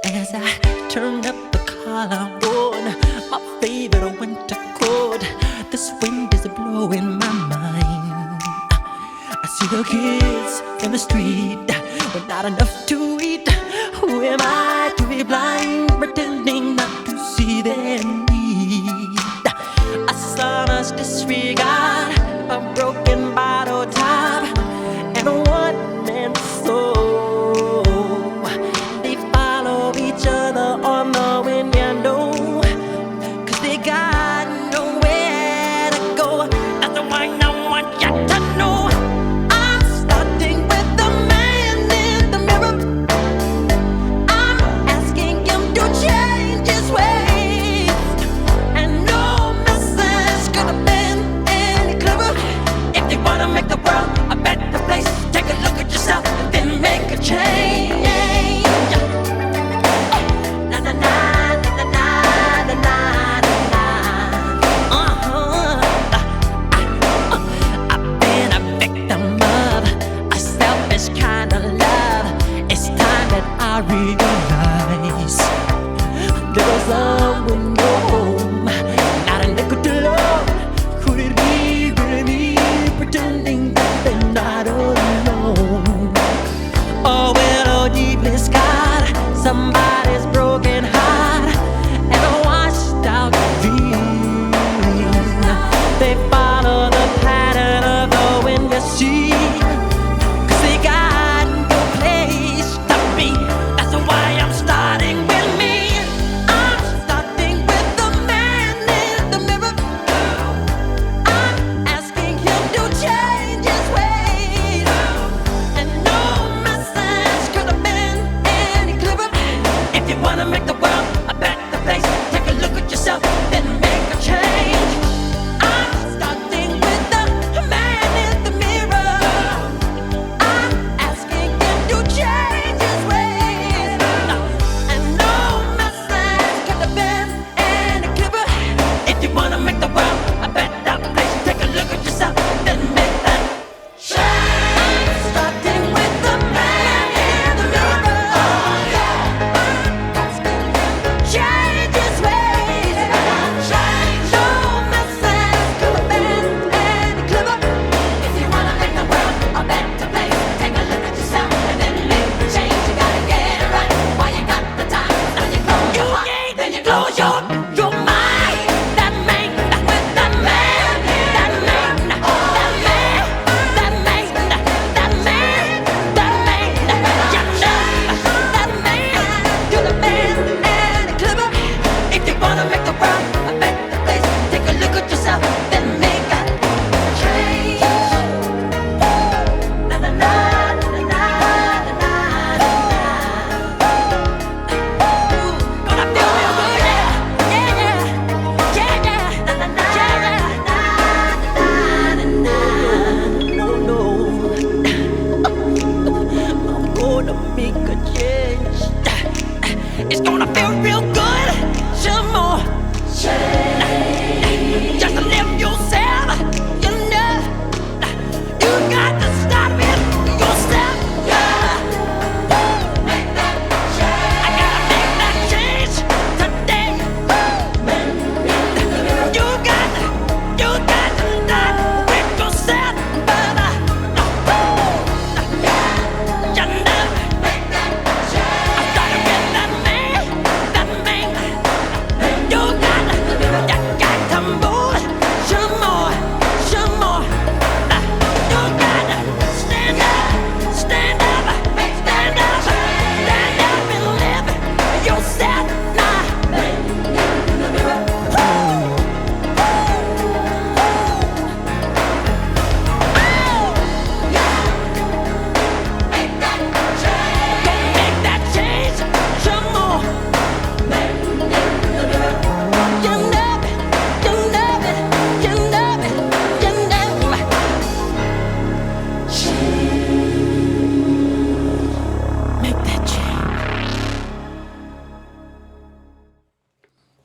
As I turn up the collar on my favorite winter coat, this wind is blowing my mind. I see the kids in the street with not enough to eat. Who am I to be blind, pretending not to see their need? A sonorous disregard, a broken bottle top, and a one-man soul. They follow each other on the wind, you know, 'cause they got nowhere to go. That's why I want you to know I'm starting with the man in the mirror. I'm asking him to change his ways, and no message could have been any clearer. If you wanna make the world a better place, take a look at yourself and then make a change. Na na na na na na na na. I've been a victim of a selfish kind of love. It's time that I realize there's someone no home, not a nickel to love. Could it be really me pretending that they're not alone? Oh, well, oh, deeply scarred, somebody's broken heart and a washed out dream. They follow the pattern of the wind, you see, 'cause they got no place to be. That's why I'm starting with me. I'm starting with the man in the mirror. I'm asking him to change his ways, and no message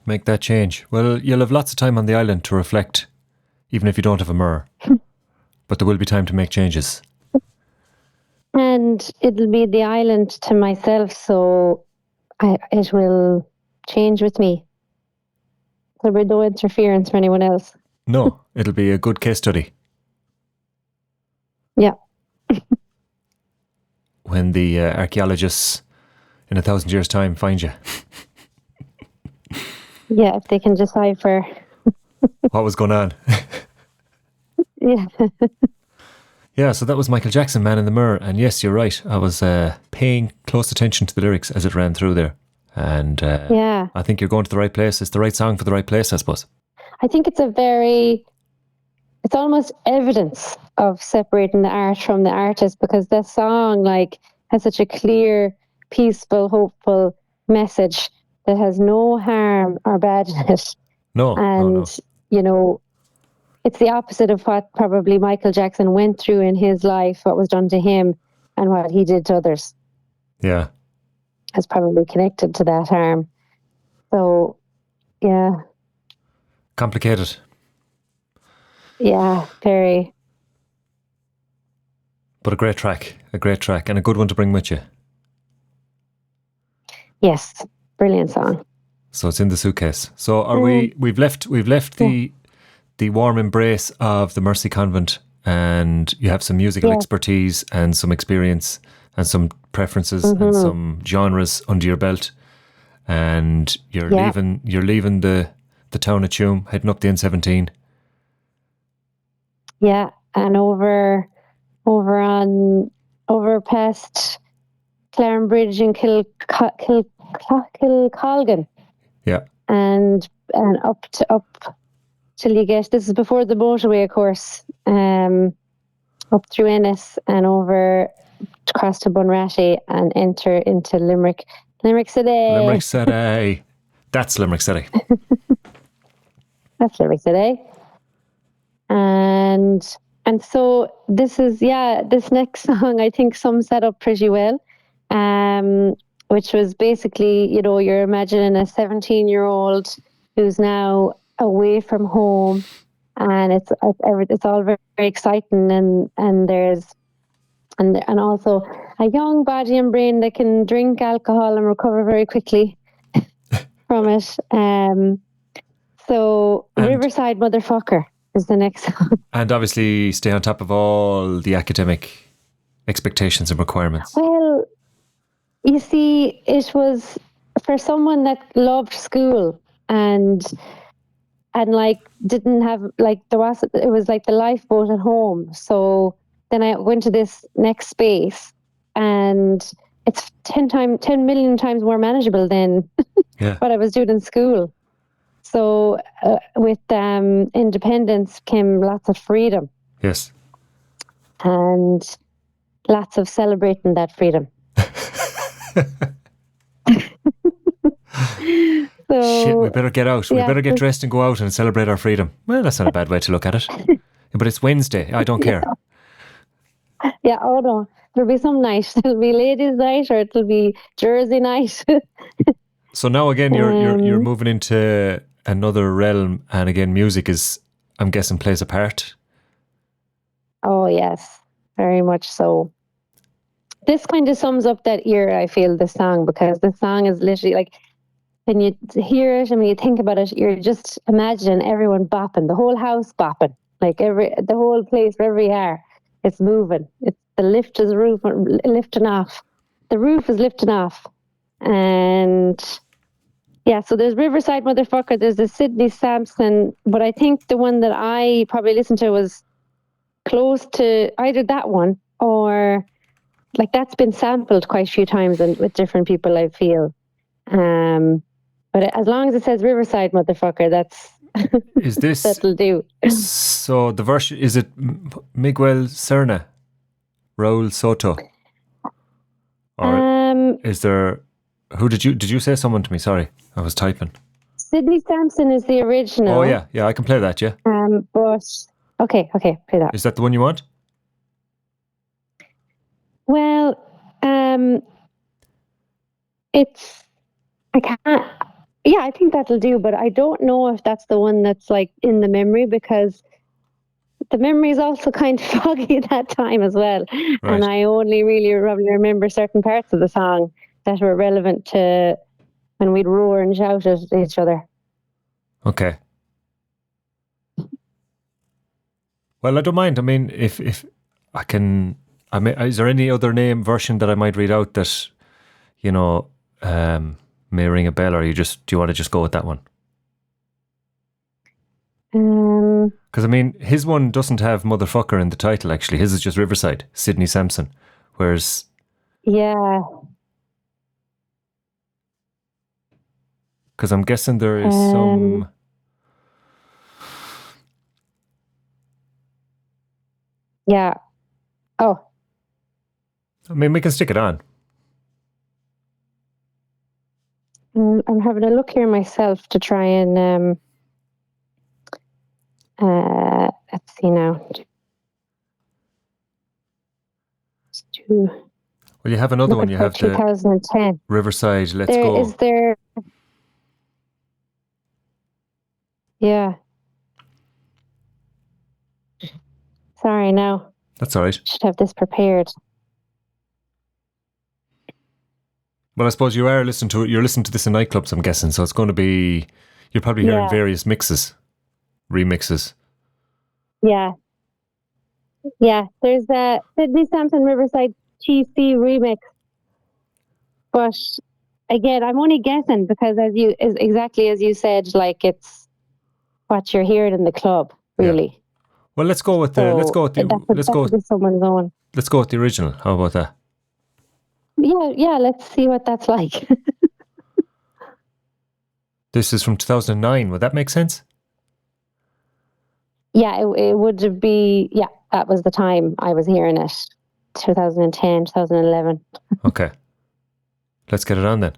Make that change. Well, you'll have lots of time on the island to reflect, even if you don't have a mirror. But there will be time to make changes. And it'll be the island to myself, so it will change with me. There'll be no interference for anyone else. No, it'll be a good case study. Yeah. When the archaeologists in 1,000 years' time find you. Yeah, if they can decipher. What was going on? Yeah. Yeah, so that was Michael Jackson, Man in the Mirror. And yes, you're right. I was paying close attention to the lyrics as it ran through there. And Yeah. I think you're going to the right place. It's the right song for the right place, I suppose. I think it's it's almost evidence of separating the art from the artist, because the song has such a clear, peaceful, hopeful message that has no harm or bad in it. No. You know, it's the opposite of what probably Michael Jackson went through in his life, what was done to him and what he did to others. Yeah. Is probably connected to that harm. So, yeah. Complicated. Yeah, very. But a great track, and a good one to bring with you. Yes, brilliant song. So it's in the suitcase. So are we've left the warm embrace of the Mercy Convent, and you have some musical expertise and some experience and some preferences and some genres under your belt, and you're leaving the town of Tuam, heading up the N17. Yeah, and over past Clare Bridge and Kilcolgan. Yeah. And up till you get, this is before the motorway, of course, up through Ennis and over across to Bunratty and enter into Limerick City. That's Limerick City. That's Limerick City. And so this next song I think sums that up pretty well, which was basically, you're imagining a 17-year-old who's now away from home, and it's all very, very exciting, and there's and also a young body and brain that can drink alcohol and recover very quickly from it. So Riverside Motherfucker is the next song. And obviously stay on top of all the academic expectations and requirements. Well, you see, it was for someone that loved school and didn't have it was like the lifeboat at home. So then I went to this next space, and it's 10 million times more manageable than what I was doing in school. So with independence came lots of freedom. Yes. And lots of celebrating that freedom. Shit, we better get out. We better get dressed and go out and celebrate our freedom. Well, that's not a bad way to look at it. But it's Wednesday. I don't care. Yeah, oh no. There'll be some night. It'll be ladies' night, or it'll be Jersey night. So now again, you're moving into another realm, and again, music is, I'm guessing, plays a part. Oh yes, very much so. This kind of sums up that era, I feel, the song, because the song is literally when you hear it and when you think about it, you're just imagining everyone bopping, the whole house bopping, the whole place, wherever you are, it's moving. It's the roof lifting off. The roof is lifting off. And yeah, so there's Riverside Motherfucker, there's the Sidney Sampson, but I think the one that I probably listened to was close to either that one or that's been sampled quite a few times and with different people, I feel. But as long as it says Riverside Motherfucker, is this that'll do. So the version, is it Miguel Serna, Raul Soto, or is there? Who did you say someone to me? Sorry, I was typing. Sidney Sampson is the original. Oh yeah, I can play that. Yeah. But okay, play that. Is that the one you want? Well, Yeah, I think that'll do, but I don't know if that's the one that's like in the memory, because the memory is also kind of foggy at that time as well. Right. And I only really remember certain parts of the song that were relevant to when we'd roar and shout at each other. Okay. Well, I don't mind. I mean, if I can, is there any other name version that I might read out that, you know, may ring a bell, or do you want to just go with that one? Because I mean, his one doesn't have motherfucker in the title. Actually, his is just Riverside, Sidney Sampson. Whereas, yeah, because I'm guessing there is some. Yeah. Oh. I mean, we can stick it on. I'm having a look here myself to try and let's see now. Well, you have another one. You have 2010 Riverside. Let's go. Is there? Yeah. Sorry, no. That's all right. Should have this prepared. Well, I suppose you're listening to this in nightclubs, I'm guessing, so it's going to be, you're probably hearing various remixes. Yeah. Yeah, there's a Sidney Sampson Riverside TC remix. But again, I'm only guessing because exactly as you said, like it's what you're hearing in the club, really. Yeah. Well, let's go with someone's own. Let's go with the original. How about that? Yeah, let's see what that's like. This is from 2009. Would that make sense? Yeah, it would be, yeah, that was the time I was hearing it. 2010, 2011. Okay. Let's get it on then.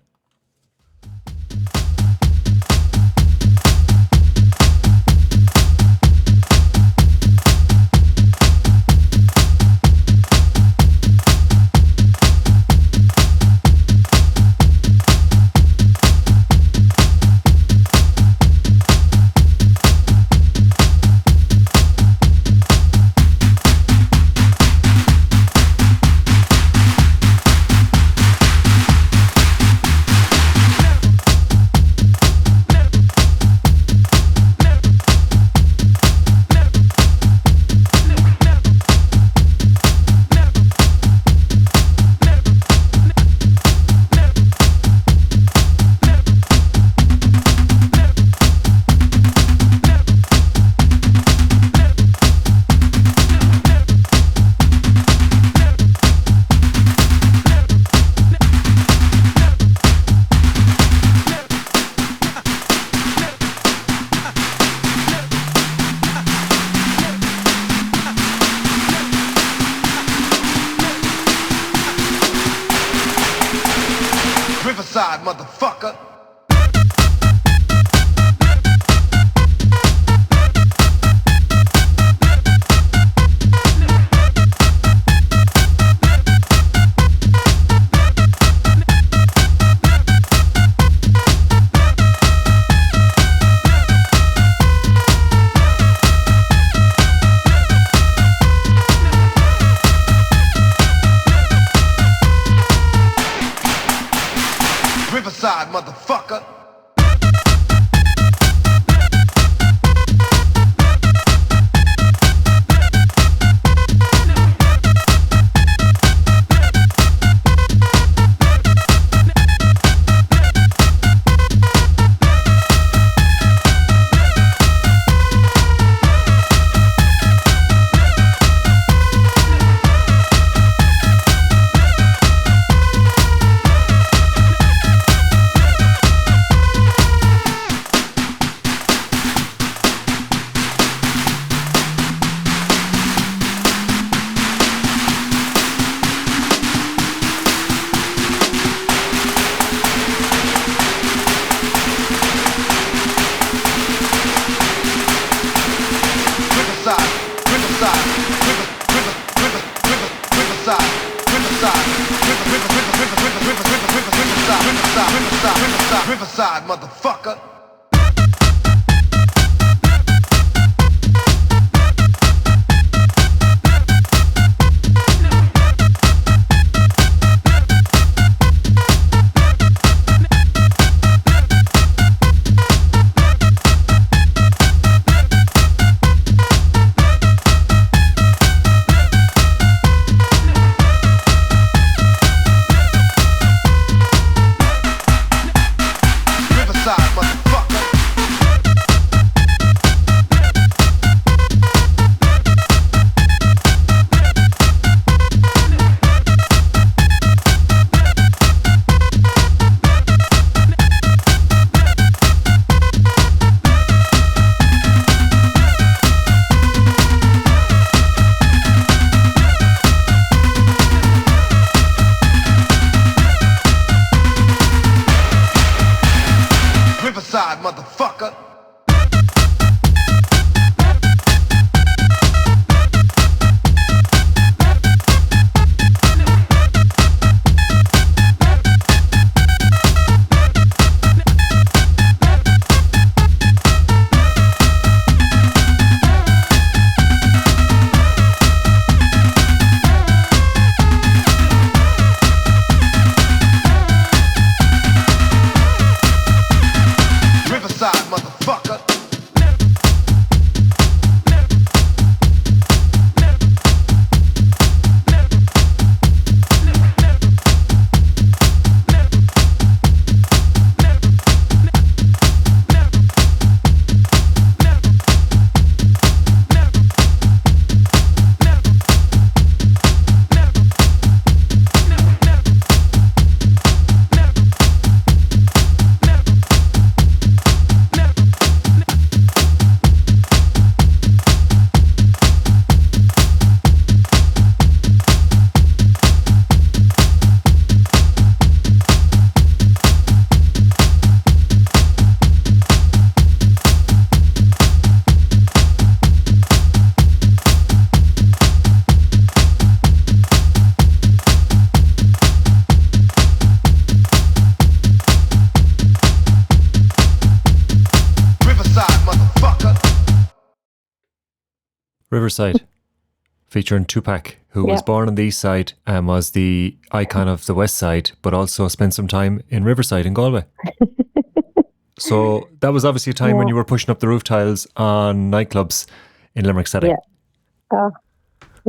Motherfucker. Riverside, motherfucker. Riverside, motherfucker. Motherfucker. Riverside, featuring Tupac, who was born on the east side and was the icon of the west side, but also spent some time in Riverside in Galway. So that was obviously a time when you were pushing up the roof tiles on nightclubs in Limerick City. Yeah. Oh,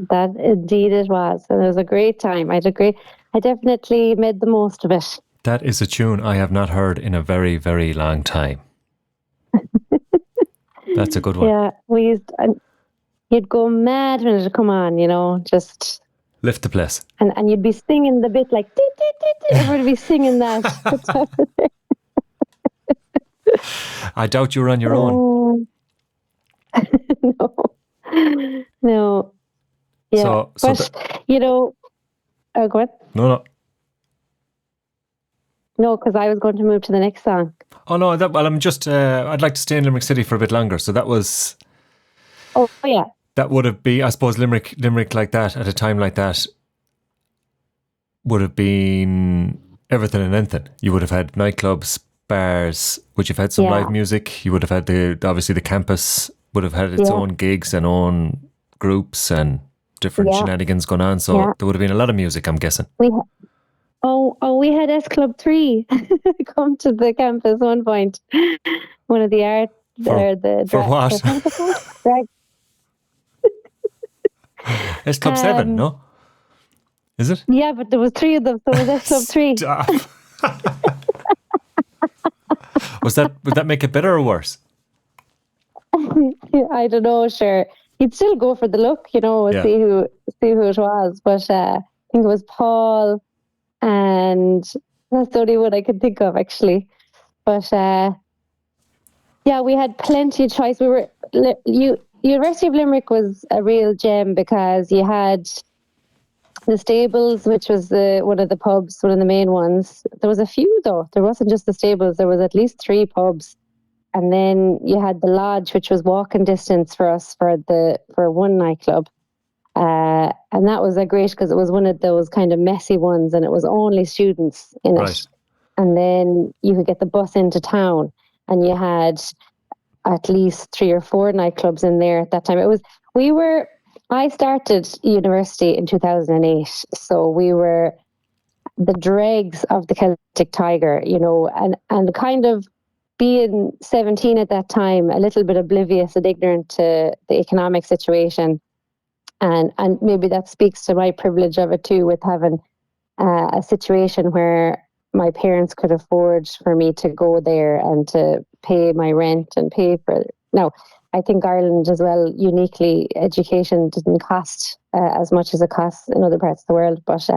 that indeed it was. And it was a great time. I definitely made the most of it. That is a tune I have not heard in a very, very long time. That's a good one. Yeah, we used... You'd go mad when it'd come on, you know, just... Lift the place. And you'd be singing the bit like... Everybody would be singing that. I doubt you were on your own. No. Yeah, but, you know... Oh, go on. No. No, because I was going to move to the next song. Oh, no, I'm just... I'd like to stay in Limerick City for a bit longer, so that was... Oh, yeah. That would have been, I suppose, Limerick like that, at a time like that, would have been everything and anything. You would have had nightclubs, bars, which you've had some live music. You would have had obviously the campus would have had its own gigs and own groups and different shenanigans going on. So there would have been a lot of music, I'm guessing. We had S Club 3 come to the campus at one point. One of the art... For what? S Club 7, no? Is it? Yeah, but there was 3 of them, so it was S Club 3. Stop. Would that make it better or worse? I don't know, sure. You'd still go for the look, you know, see who it was. But I think it was Paul, and that's the only one I could think of, actually. But we had plenty of choice. University of Limerick was a real gem because you had the Stables, which was one of the pubs, one of the main ones. There was a few though. There wasn't just the Stables. There was at least 3 pubs, and then you had the Lodge, which was walking distance for us for one nightclub, and that was a great because it was one of those kind of messy ones, and it was only students in it. And then you could get the bus into town, and you had at least 3 or 4 nightclubs in there at that time. I started university in 2008, so we were the dregs of the Celtic Tiger, and kind of being 17 at that time, a little bit oblivious and ignorant to the economic situation. And maybe that speaks to my privilege of it too, with having a situation where my parents could afford for me to go there and to pay my rent and pay for. Now, I think Ireland as well, uniquely, education didn't cost as much as it costs in other parts of the world, but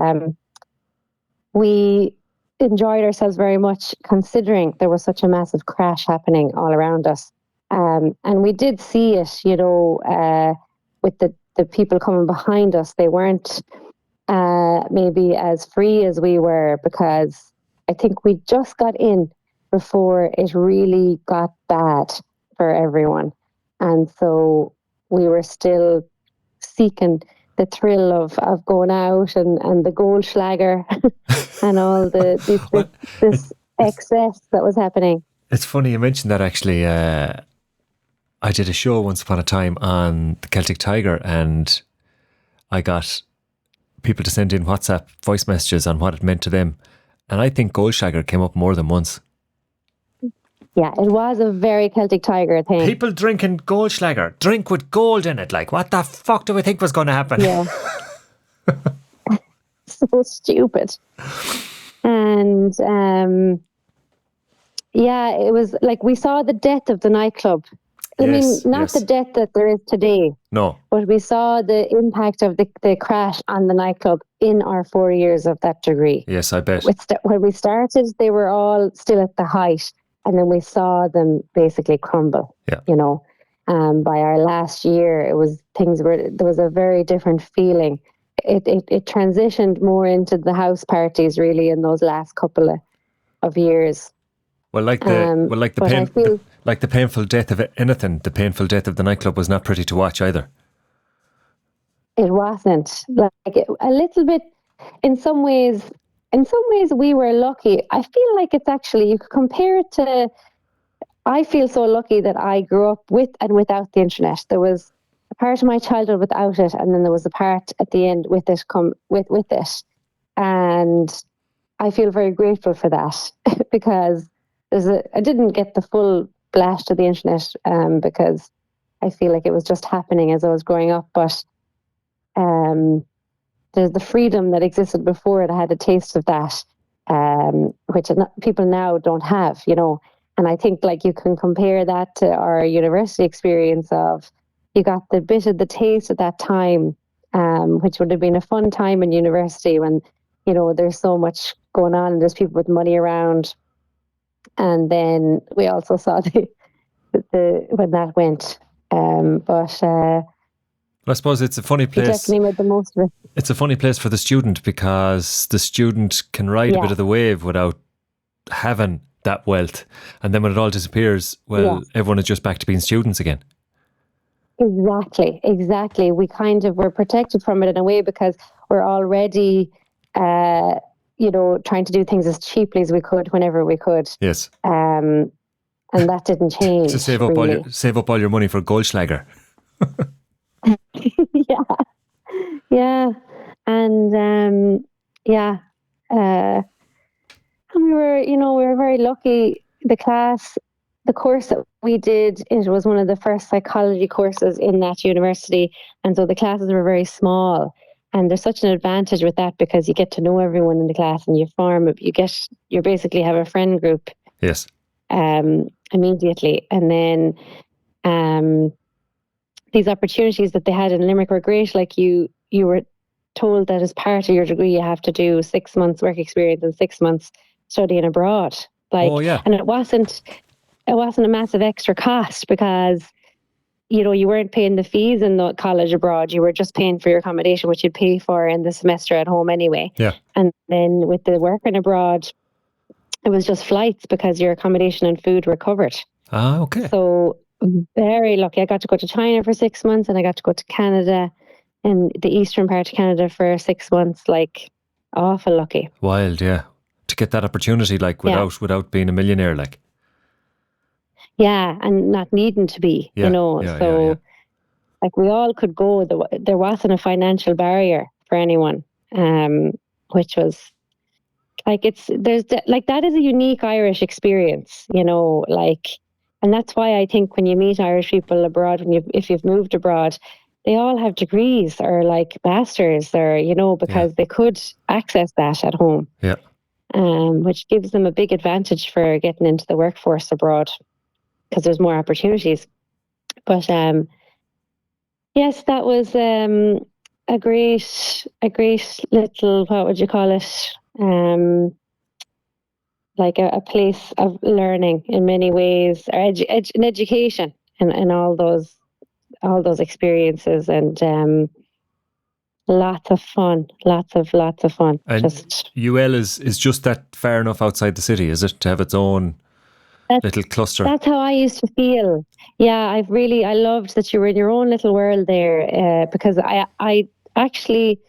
we enjoyed ourselves very much, considering there was such a massive crash happening all around us. And we did see it, with the people coming behind us. They weren't maybe as free as we were, because I think we just got in before it really got bad for everyone. And so we were still seeking the thrill of going out and the Goldschlager and all this excess that was happening. It's funny you mentioned that, actually. I did a show once upon a time on the Celtic Tiger, and I got people to send in WhatsApp voice messages on what it meant to them. And I think Goldschlager came up more than once. Yeah, it was a very Celtic Tiger thing. People drinking Goldschlager, drink with gold in it. Like, what the fuck do we think was going to happen? Yeah. So stupid. And it was like we saw the death of the nightclub. I mean, not the death that there is today. No. But we saw the impact of the crash on the nightclub in our 4 years of that degree. Yes, I bet. When we started, they were all still at the height. And then we saw them basically crumble. Yeah. By our last year, there was a very different feeling. It transitioned more into the house parties really in those last couple of years. Well, like the painful death of anything, the painful death of the nightclub was not pretty to watch either. It wasn't. A little bit, in some ways we were lucky. I feel like it's actually, you could compare it to, I feel so lucky that I grew up with and without the internet. There was a part of my childhood without it, and then there was a part at the end with it with it. And I feel very grateful for that because I didn't get the full blast of the internet because I feel like it was just happening as I was growing up. But there's the freedom that existed before it. I had a taste of that, which people now don't have, And I think you can compare that to our university experience of, you got the bit of the taste at that time, which would have been a fun time in university when, there's so much going on and there's people with money around. And then we also saw the when that went. I suppose it's a funny place. Definitely made the most of it. It's a funny place for the student because the student can ride a bit of the wave without having that wealth. And then when it all disappears, everyone is just back to being students again. Exactly. We kind of were protected from it in a way because we're already, trying to do things as cheaply as we could whenever we could. Yes. And that didn't change. To save up all your money for Goldschlager. Yeah. And and we were very lucky. The course that we did, it was one of the first psychology courses in that university, and so the classes were very small. And there's such an advantage with that because you get to know everyone in the class, and you basically have a friend group. Yes. Immediately, and then these opportunities that they had in Limerick were great. Like you were told that as part of your degree, you have to do 6 months work experience and 6 months studying abroad. And it wasn't a massive extra cost because, you weren't paying the fees in the college abroad. You were just paying for your accommodation, which you'd pay for in the semester at home anyway. Yeah. And then with the working abroad, it was just flights because your accommodation and food were covered. Ah, okay. So very lucky. I got to go to China for 6 months, and I got to go to Canada, in the eastern part of Canada for 6 months. Awful lucky. Wild, yeah. to get that opportunity, like without being a millionaire, like. Yeah, and not needing to be, Yeah, you know. yeah, So, yeah, yeah. like, we all could go. There wasn't a financial barrier for anyone, which was like that is a unique Irish experience, you know. Like, and that's why I think when you meet Irish people abroad, if you've moved abroad, they all have degrees or like masters, or you know, because they could access that at home. Yeah. Which gives them a big advantage for getting into the workforce abroad, because there's more opportunities. But yes, that was a great little, what would you call it? Like a place of learning in many ways, or an education, and all those experiences, and lots of fun. And UL is just that far enough outside the city, is it, to have its own little cluster? That's how I used to feel. Yeah, I loved that you were in your own little world there, because I actually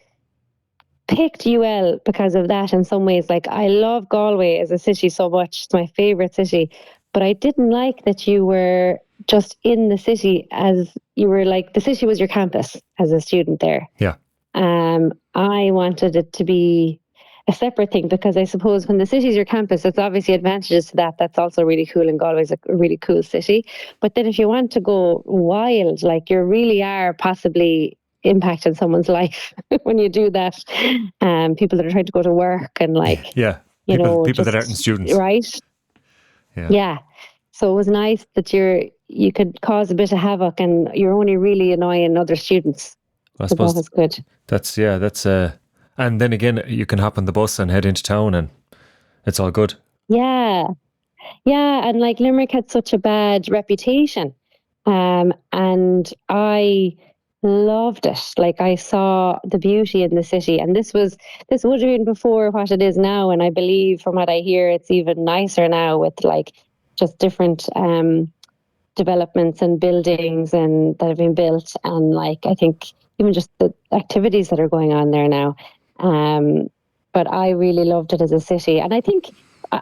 picked UL because of that in some ways. Like, I love Galway as a city so much. It's my favourite city. But I didn't like that you were just in the city, as you were like, the city was your campus as a student there. Yeah. I wanted it to be a separate thing, because I suppose when the city's your campus, it's obviously advantages to that. That's also really cool, and Galway's a really cool city. But then if you want to go wild, like, you really are possibly impacting someone's life when you do that. People that are trying to go to work, and like, people that aren't students, right? Yeah. So it was nice that you could cause a bit of havoc, and you're only really annoying other students. I suppose that was good. That's and then again, you can hop on the bus and head into town, and it's all good. Yeah, and like, Limerick had such a bad reputation, and I loved it. Like, I saw the beauty in the city, and this would have been before what it is now, and I believe from what I hear, it's even nicer now, with like just different developments and buildings and that have been built, and like, I think even just the activities that are going on there now. But I really loved it as a city, and I think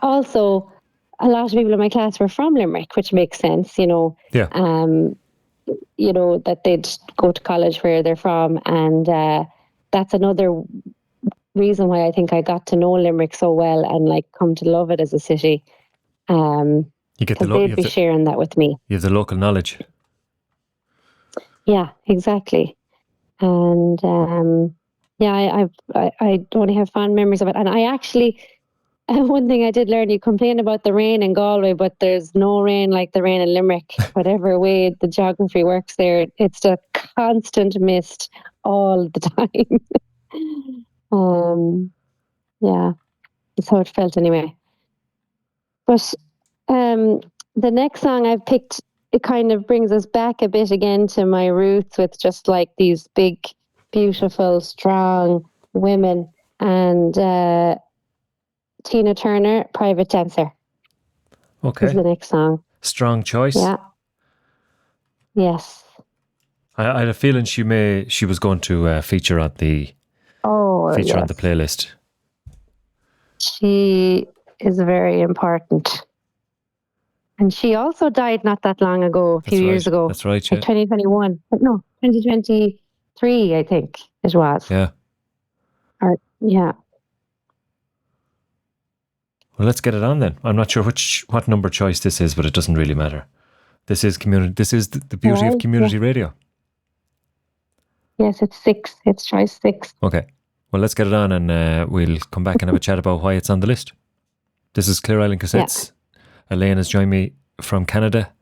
also a lot of people in my class were from Limerick, which makes sense, you know. Yeah. You know, that they'd go to college where they're from, and that's another reason why I think I got to know Limerick so well, and like come to love it as a city. You get they'd be sharing that with me. You have the local knowledge. Yeah, exactly. And I only have fond memories of it. And I actually, one thing I did learn, you complain about the rain in Galway, but there's no rain like the rain in Limerick. Whatever way the geography works there, it's a constant mist all the time. Yeah, that's how it felt anyway. But the next song I've picked, it kind of brings us back a bit again to my roots, with just like these big, beautiful, strong women, and Tina Turner, Private Dancer. Okay. Is the next song. Strong choice. Yeah. Yes. I had a feeling she was going to feature on the on the playlist. She is very important. And she also died not that long ago, a few years ago. That's right, yeah. 2021. No, 2023, I think it was. Yeah. Yeah. Well, let's get it on then. I'm not sure what number choice this is, but it doesn't really matter. This is community. This is the beauty of community radio. Yes, it's 6. It's choice 6. Okay. Well, let's get it on, and we'll come back and have a chat about why it's on the list. This is Clare Island Cassettes. Yeah. Elaine has joined me from Canada,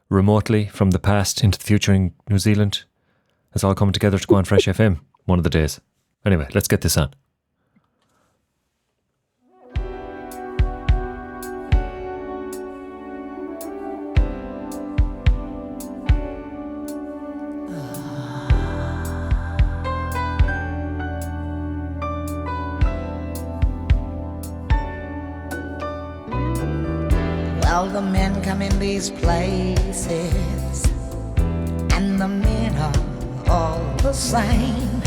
remotely from the past into the future in New Zealand. It's all coming together to go on Fresh FM one of the days. Anyway, let's get this on. Well, the men come in these places, and the men are all the same.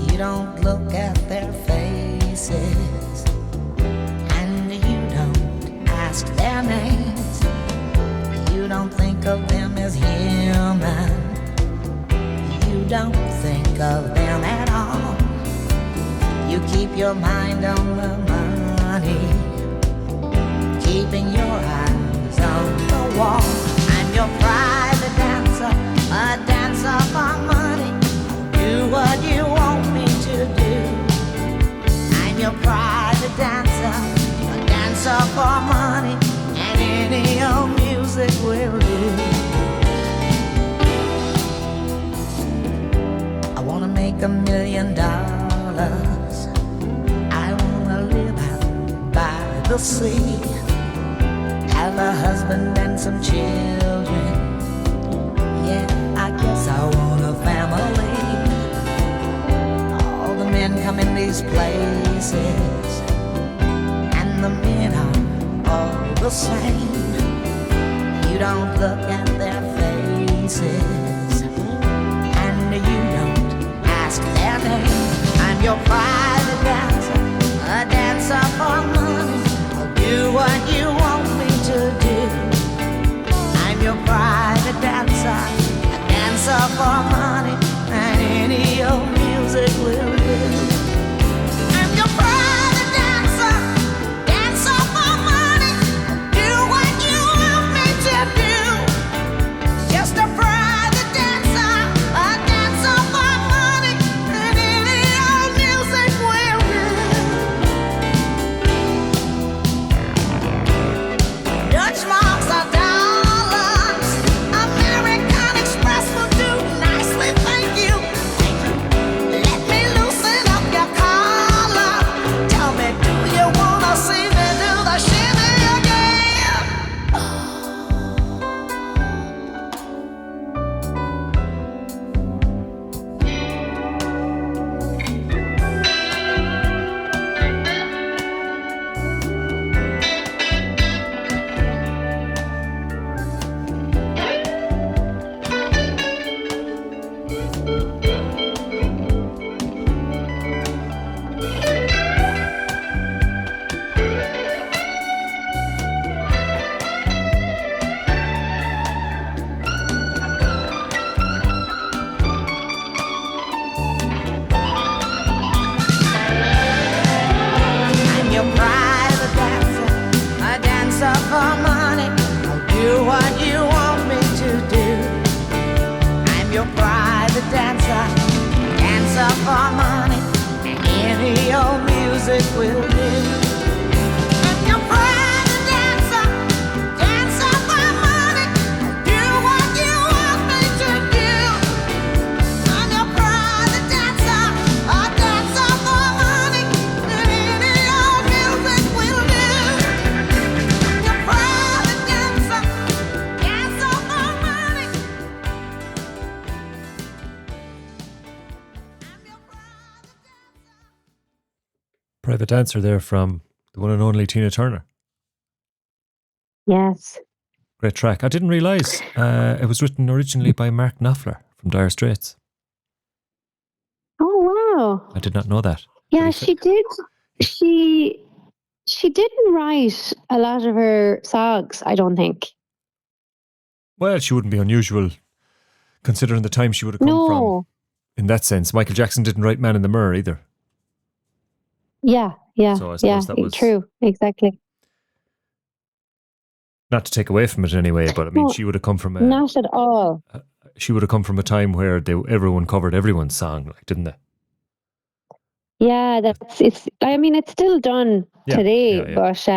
You don't look at their faces, think of them as human. You don't think of them at all. You keep your mind on the money, keeping your eyes on the wall. I'm your private dancer, a dancer for money. Do what you want me to do. I'm your private dancer, a dancer for money, and any old music will do. I wanna make $1 million. I wanna live out by the sea, have a husband and some children. Yeah, I guess I want a family. All the men come in these places, and the men are all the same. You don't look at their faces, and you don't ask their name. I'm your private dancer, a dancer for money. I'll do what you want me to do. I'm your private dancer, a dancer for money, and any old music will do. I'm your private dancer, dancer for money. I'll do what you want me to do. Just a private dancer, a dancer for money, and any old music will do. Dutch marks are dollars, American Express will do nicely, thank you. Let me loosen up your collar. Tell me, do you wanna see me do the shimmy again? I'm your private dancer, a dancer for money. I'll do what you want me to do. I'm your private dancer, dancer for money, and any old music will do. I'm your private dancer, dancer for money. I'll do what you want me to do. I'm your private dancer, a dancer for money, and any old music will do. I'm your private dancer, dancer for money. I'm your private dancer. Private Dancer there from the one and only Tina Turner. Yes. Great track. I didn't realise it was written originally by Mark Knopfler from Dire Straits. Oh wow. I did not know that. Yeah, But he she did. She didn't write a lot of her songs, I don't think. Well, she wouldn't be unusual considering the time she would have come from. No. In that sense, Michael Jackson didn't write Man in the Mirror either. Yeah. So I suppose that was- true. Exactly. Not to take away from it anyway, but I mean, No, she would have come from Not at all. she would have come from a time where everyone covered everyone's song, like, didn't they? Yeah, it's still done Yeah, today, yeah. but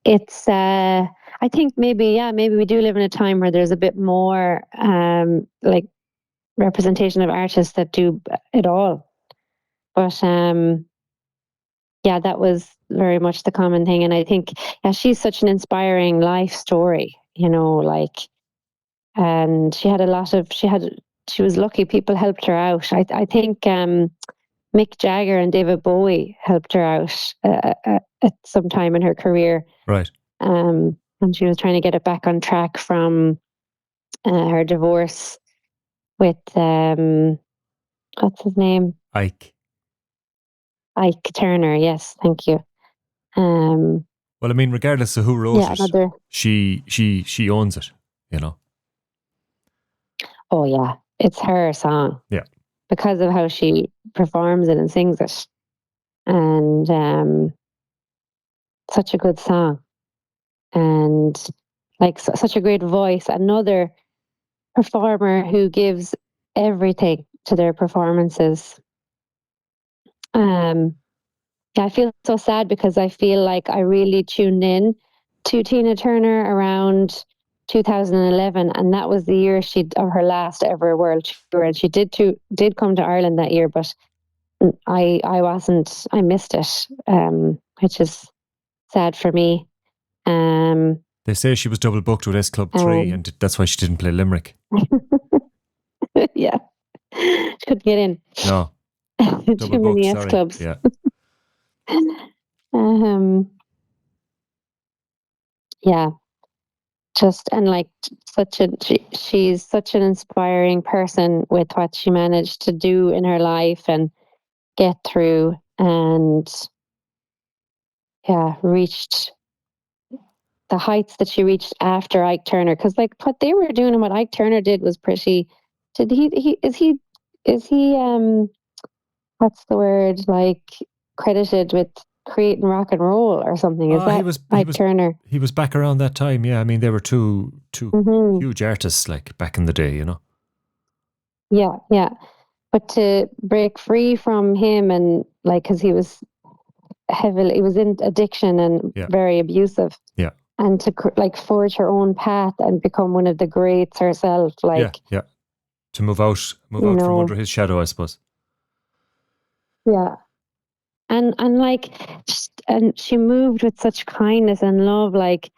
it's I think maybe we do live in a time where there's a bit more like representation of artists that do it all. But yeah, that was very much the common thing. And I think she's such an inspiring life story, like, and she was lucky people helped her out. I think Mick Jagger and David Bowie helped her out at some time in her career. Right. And she was trying to get it back on track from her divorce with, what's his name? Ike Turner. Yes, thank you. Well, I mean, regardless of who wrote it, another. she owns it. you know. Oh yeah, it's her song. Yeah. Because of how she performs it and sings it, and such a good song, and like such a great voice. Another performer who gives everything to their performances. I feel so sad because I feel like I really tuned in to Tina Turner around 2011, and that was the year of her last ever world tour, and she did come to Ireland that year, but I wasn't. I missed it, which is sad for me. They say she was double booked with S Club 3, and that's why she didn't play Limerick. Yeah, couldn't get in. No, Too many S clubs. Yeah. Yeah, just and like she's such an inspiring person with what she managed to do in her life and get through, and reached the heights that she reached after Ike Turner. Because like what they were doing and what Ike Turner did was pretty. Did he is he what's the word, like credited with creating rock and roll or something? Is that Ike Turner? He was back around that time, yeah. I mean, they were two huge artists like back in the day, you know. Yeah, yeah. But to break free from him and like, because he was in addiction and very abusive. Yeah. And to like forge her own path and become one of the greats herself, like to move out from under his shadow, I suppose. Yeah. And like, and she moved with such kindness and love. Like,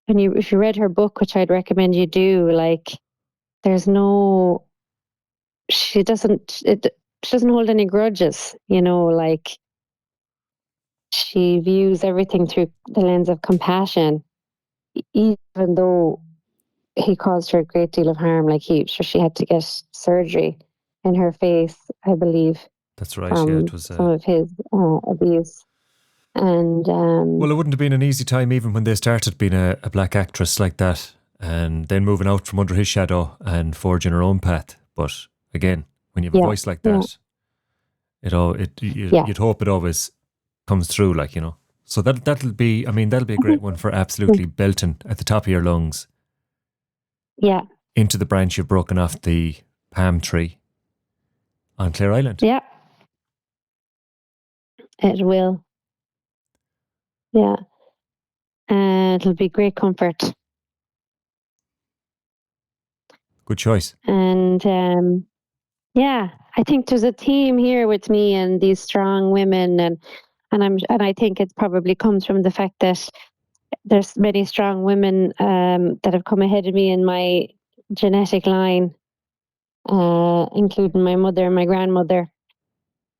if you read her book, which I'd recommend you do, like, she doesn't hold any grudges, like she views everything through the lens of compassion, even though he caused her a great deal of harm. Like she had to get surgery in her face, I believe. That's right. Yeah, it was some of his abuse. And well, it wouldn't have been an easy time even when they started being a black actress like that, and then moving out from under his shadow and forging her own path. But again, when you have a voice like that, you'd hope it always comes through, like, you know. So that'll be a great one for absolutely belting at the top of your lungs. Yeah. Into the branch you've broken off the palm tree on Clare Island. Yeah. It will. Yeah. And it'll be great comfort. Good choice. And I think there's a theme here with me and these strong women, and I think it probably comes from the fact that there's many strong women that have come ahead of me in my genetic line, including my mother and my grandmother.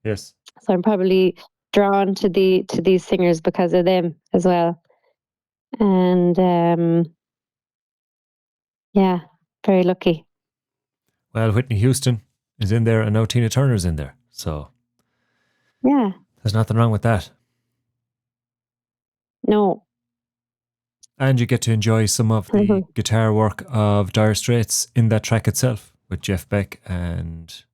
Yes. So I'm probably drawn to these singers because of them as well. And very lucky. Well, Whitney Houston is in there and now Tina Turner's in there. So yeah, there's nothing wrong with that. No. And you get to enjoy some of the guitar work of Dire Straits in that track itself with Jeff Beck and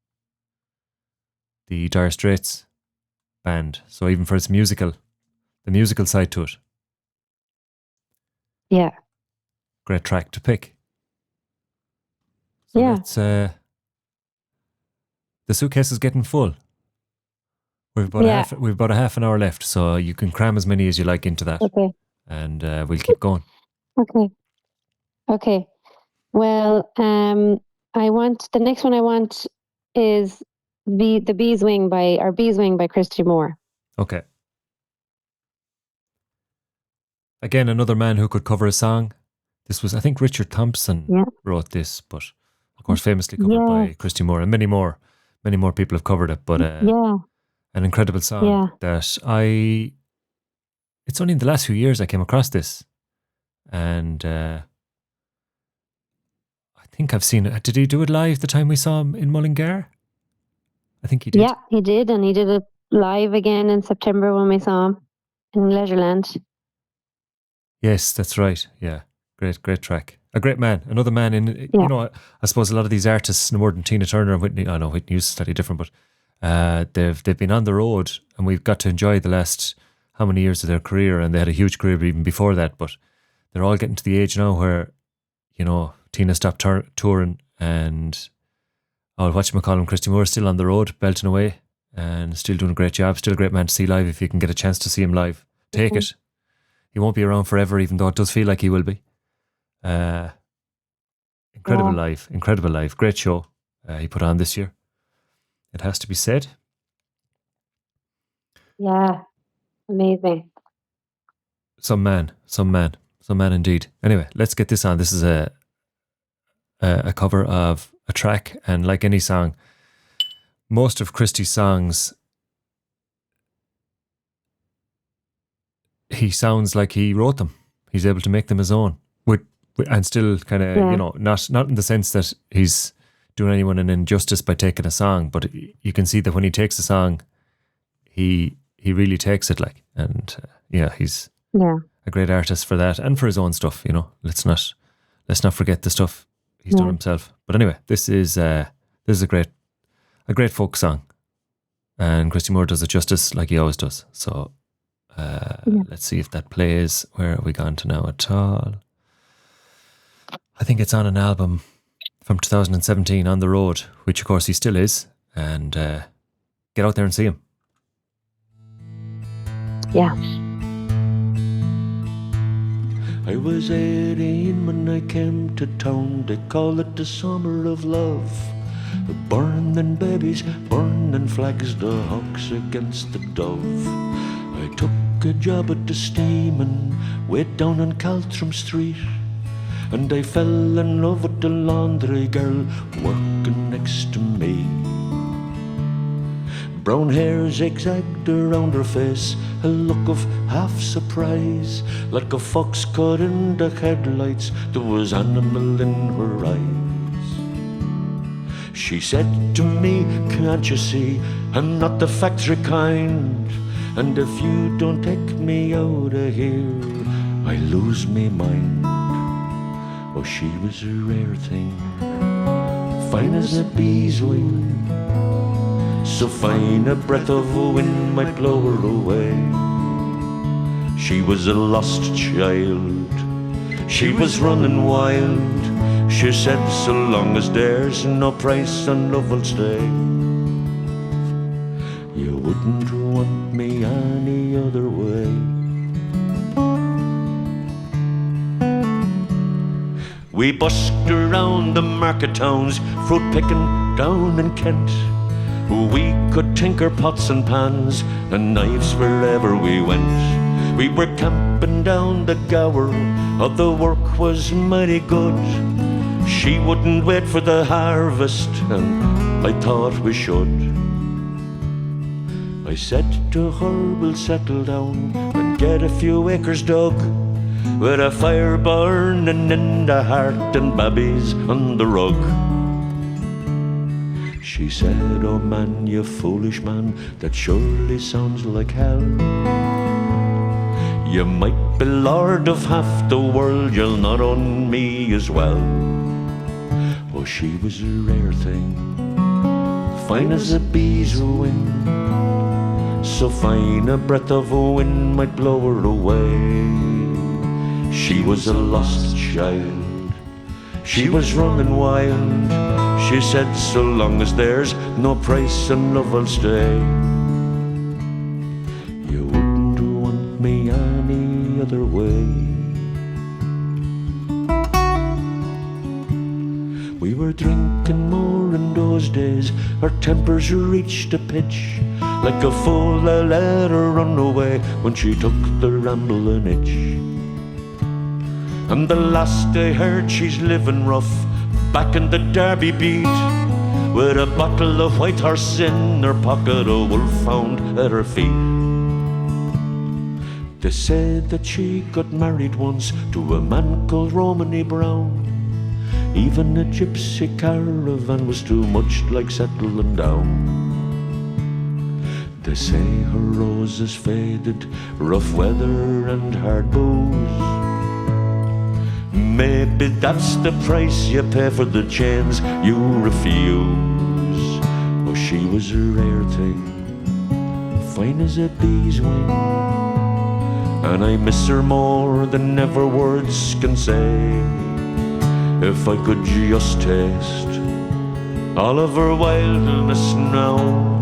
the Dire Straits band. So even for its the musical side to it. Yeah. Great track to pick. So the suitcase is getting full. We've about a half an hour left, so you can cram as many as you like into that. Okay. And we'll keep going. Okay. Well, the next one I want is the Bees Wing by Christy Moore. Okay. Again, another man who could cover a song. This was, I think, Richard Thompson wrote this, but of course famously covered by Christy Moore, and many more people have covered it, but an incredible song that it's only in the last few years I came across this, and I think I've seen it. Did he do it live the time we saw him in Mullingar? I think he did. Yeah, he did, and he did it live again in September when we saw him in Leisureland. Yes, that's right. Yeah, great track. a great man, another man in, you know, I suppose a lot of these artists, no more than Tina Turner and Whitney, I know Whitney is slightly different, but they've been on the road, and we've got to enjoy the last how many years of their career, and they had a huge career even before that, but they're all getting to the age now where, you know, Tina stopped touring, and whatchamacallit, Christy Moore's still on the road, belting away, and still doing a great job, still a great man to see live. If you can get a chance to see him live, take it. He won't be around forever, even though it does feel like he will be. Incredible live, great show he put on this year, it has to be said. Yeah, amazing. Some man indeed. Anyway, let's get this on. This is a cover of a track, and like any song, most of Christy's songs, he sounds like he wrote them. He's able to make them his own, and still kind of, you know, not in the sense that he's doing anyone an injustice by taking a song, but you can see that when he takes a song, he really takes it, like, and he's a great artist for that and for his own stuff. You know, let's not forget the stuff he's done himself. But anyway, this is a great folk song, and Christy Moore does it justice like he always does. So let's see if that plays. Where are we gone to now at all? I think it's on an album from 2017, On the Road, which of course he still is, and get out there and see him. Yeah. I was 18 when I came to town. They call it the summer of love. Burning babies, burning flags, the hawks against the dove. I took a job at the steaming way down on Caltram Street, and I fell in love with the laundry girl working next to me. Brown hair zigzagged around her face, a look of half surprise, like a fox caught in the headlights. There was animal in her eyes. She said to me, can't you see, I'm not the factory kind, and if you don't take me out of here, I lose me mind. Oh, she was a rare thing, fine as a bee's wing, so fine a breath of wind might blow her away. She was a lost child, she was running wild. She said, so long as there's no price on love will stay. You wouldn't want me any other way. We busked around the market towns, fruit picking down in Kent. We could tinker pots and pans and knives wherever we went. We were camping down the Gower, oh, the work was mighty good. She wouldn't wait for the harvest, and I thought we should. I said to her, we'll settle down and get a few acres dug, with a fire burning in the heart and babbies on the rug. She said, oh man, you foolish man, that surely sounds like hell. You might be lord of half the world, you'll not own me as well. Oh, she was a rare thing, fine as a bee's wing, so fine a breath of wind might blow her away. She was a lost child, she was running wild. She said, so long as there's no price and love will stay. You wouldn't want me any other way. We were drinking more in those days, our tempers reached a pitch. Like a fool I let her run away when she took the rambling itch. And the last I heard, she's living rough back in the Derby beat, with a bottle of White Horse in her pocket, a wolf found at her feet. They said that she got married once to a man called Romany Brown. Even a gypsy caravan was too much like settling down. They say her roses faded, rough weather and hard booze Maybe that's the price you pay for the chains you refuse. Oh, she was a rare thing, fine as a bee's wing, and I miss her more than ever words can say. If I could just taste all of her wildness now,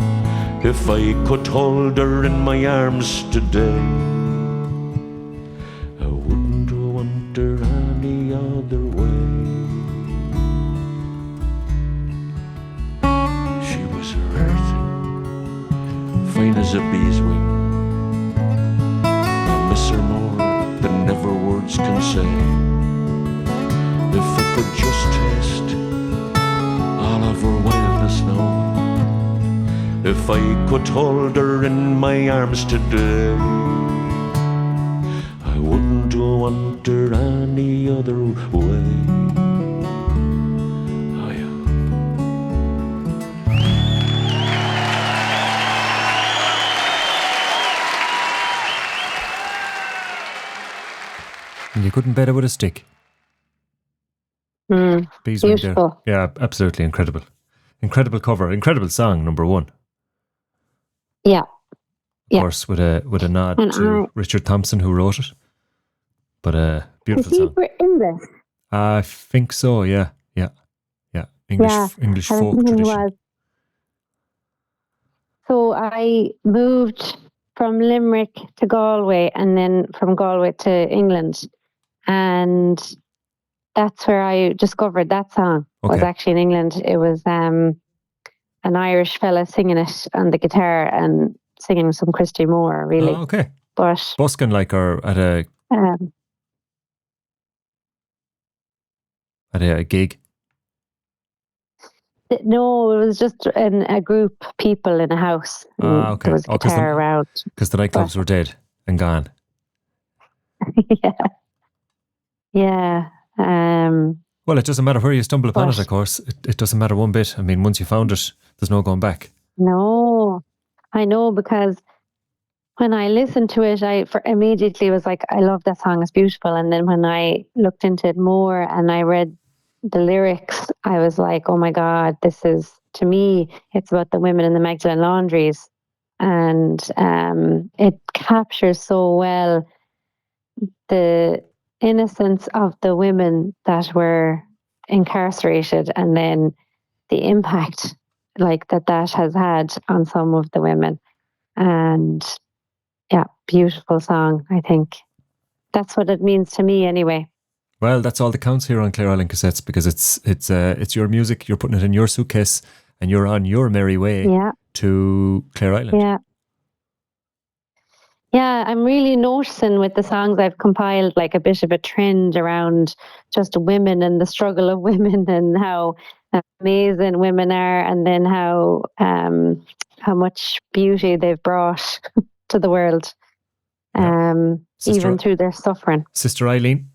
if I could hold her in my arms today, I wouldn't want her any other way. She was a rare thing, fine as a bee's wing, I miss her more than ever words can say. If I could just taste all of her wildness now, if I could hold her in my arms today, I wouldn't want her any other way. Oh, yeah. And you couldn't bet it with a stick. Bees wing there. Beautiful. Yeah, absolutely incredible. Incredible cover, incredible song, number one. Yeah. Of course, with a nod And to Richard Thompson, who wrote it. But a beautiful Is he song. English? I think so. Yeah. English I folk think he tradition. was. So I moved from Limerick to Galway, and then from Galway to England, and that's where I discovered that song. Was Okay. actually in England. It was an Irish fella singing it on the guitar and singing some Christy Moore, really. Oh, okay. But Busking like or at a gig. no, it was just in a group of people in a house. And Okay. There was a guitar around. Because the nightclubs were dead and gone. Yeah. Well, it doesn't matter where you stumble upon But- it, of course. It doesn't matter one bit. I mean, once you found it, there's no going back. No, I know, because when I listened to it, I immediately was like, I love that song, it's beautiful. And then when I looked into it more and I read the lyrics, I was like, oh my God, this is, to me, it's about the women in the Magdalene laundries. And it captures so well the innocence of the women that were incarcerated, and then the impact like that has had on some of the women. And yeah, beautiful song. I think that's what it means to me anyway. Well, that's all that counts here on Clare Island Cassettes, because it's your music. You're putting it in your suitcase and you're on your merry way to Clare Island. Yeah. Yeah, I'm really noticing with the songs I've compiled like a bit of a trend around just women and the struggle of women and how amazing women are, and then how much beauty they've brought to the world, even through their suffering. Sister Eileen.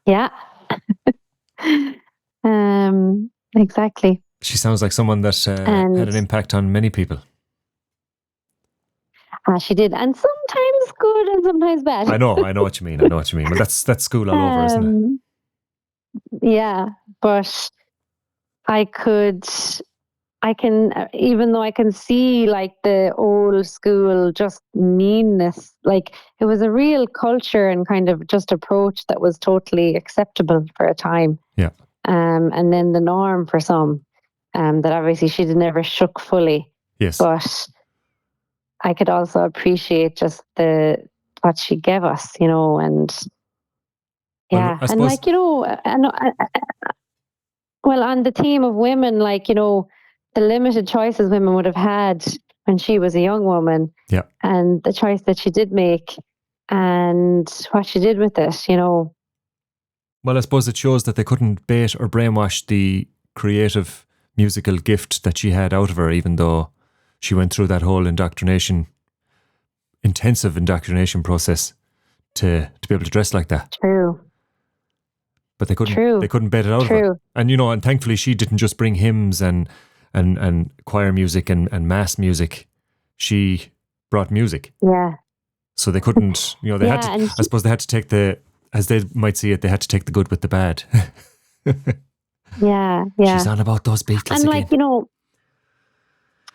Yeah. Exactly. She sounds like someone that had an impact on many people. She did, and sometimes good and sometimes bad. I know what you mean. But that's school all over, isn't it? Yeah, but I can, even though I can see like the old school just meanness, like it was a real culture and kind of just approach that was totally acceptable for a time. Yeah. And then the norm for some, that obviously she'd never shook fully. Yes. But I could also appreciate just what she gave us, and yeah, well, and like, well, on the theme of women, like, the limited choices women would have had when she was a young woman, and the choice that she did make and what she did with it, Well, I suppose it shows that they couldn't bait or brainwash the creative musical gift that she had out of her, even though she went through that whole intensive indoctrination process to be able to dress like that. True. But they couldn't bait it out of her. And and thankfully she didn't just bring hymns and choir music and mass music. She brought music. Yeah. So they couldn't, I suppose they had to take the as they might see it, they had to take the good with the bad. Yeah. She's on about those Beatles And again. like,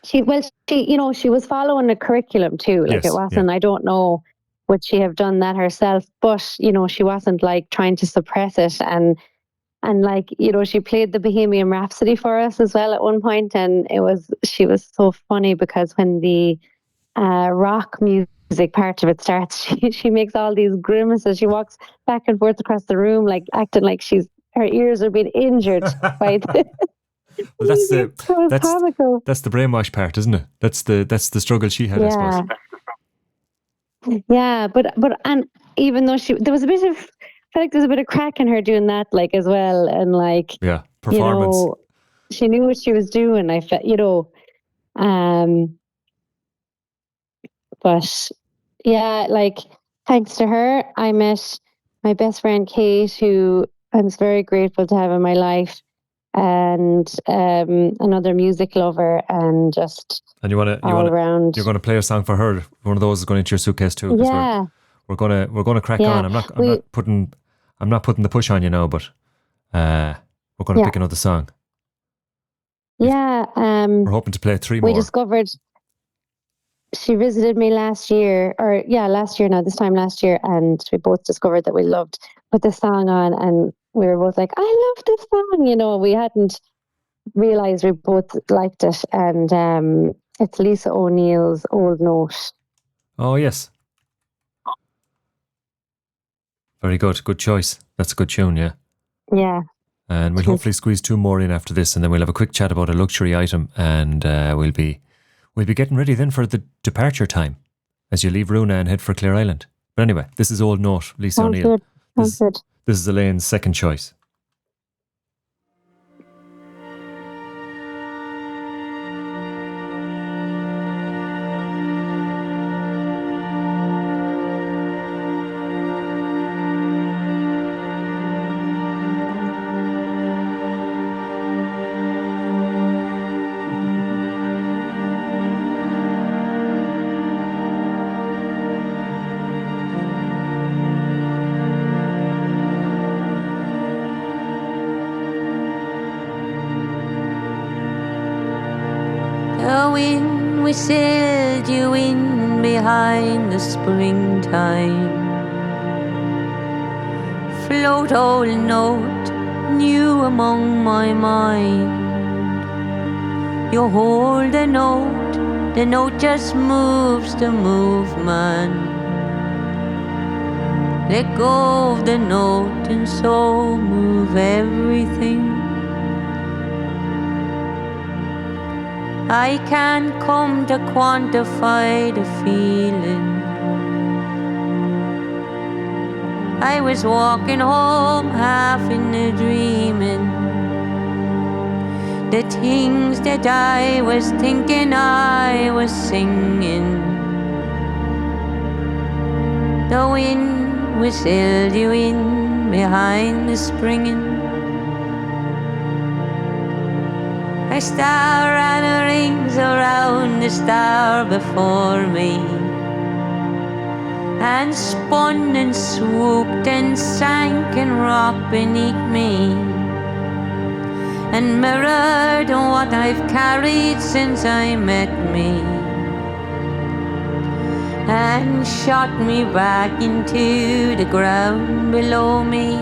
she was following a curriculum too. Like Yes, it wasn't, I don't know, would she have done that herself? But, she wasn't like trying to suppress it. And like, she played the Bohemian Rhapsody for us as well at one point. And she was so funny because when the rock music part of it starts, she makes all these grimaces. She walks back and forth across the room, like acting like her ears are being injured by the well, that's comical. That's the brainwash part, isn't it? That's the struggle she had, I suppose. Yeah, but and even though there was a bit of, I feel like there's a bit of crack in her doing that, like as well, and like performance. She knew what she was doing. I felt, but yeah, like thanks to her, I met my best friend Kate, who I'm very grateful to have in my life, and another music lover, and just all around. You're going to play a song for her. One of those is going into your suitcase too. Yeah, we're going to crack on. I'm not putting the push on you now, but we're going to pick another song. Yeah, we're hoping to play 3 more. We discovered. She visited me last year, this time last year, and we both discovered that we loved put this song on, and we were both like, I love this song. We hadn't realised we both liked it, and it's Lisa O'Neill's Old Note. Oh, yes. Very good. Good choice. That's a good tune, yeah. Yeah. And we'll hopefully squeeze 2 more in after this, and then we'll have a quick chat about a luxury item, and we'll be getting ready then for the departure time as you leave Runa and head for Clare Island. But anyway, this is Old Note, Lisa O'Neill. This is Elaine's second choice. Sailed you in behind the springtime. Float old note, new among my mind. You hold the note just moves the movement. Let go of the note and so move everything. I can't come to quantify the feeling. I was walking home half in a dreaming. The things that I was thinking I was singing. The wind whistled you in behind the springing. A star and rings around the star before me, and spun and swooped and sank and rocked beneath me, and mirrored what I've carried since I met me, and shot me back into the ground below me.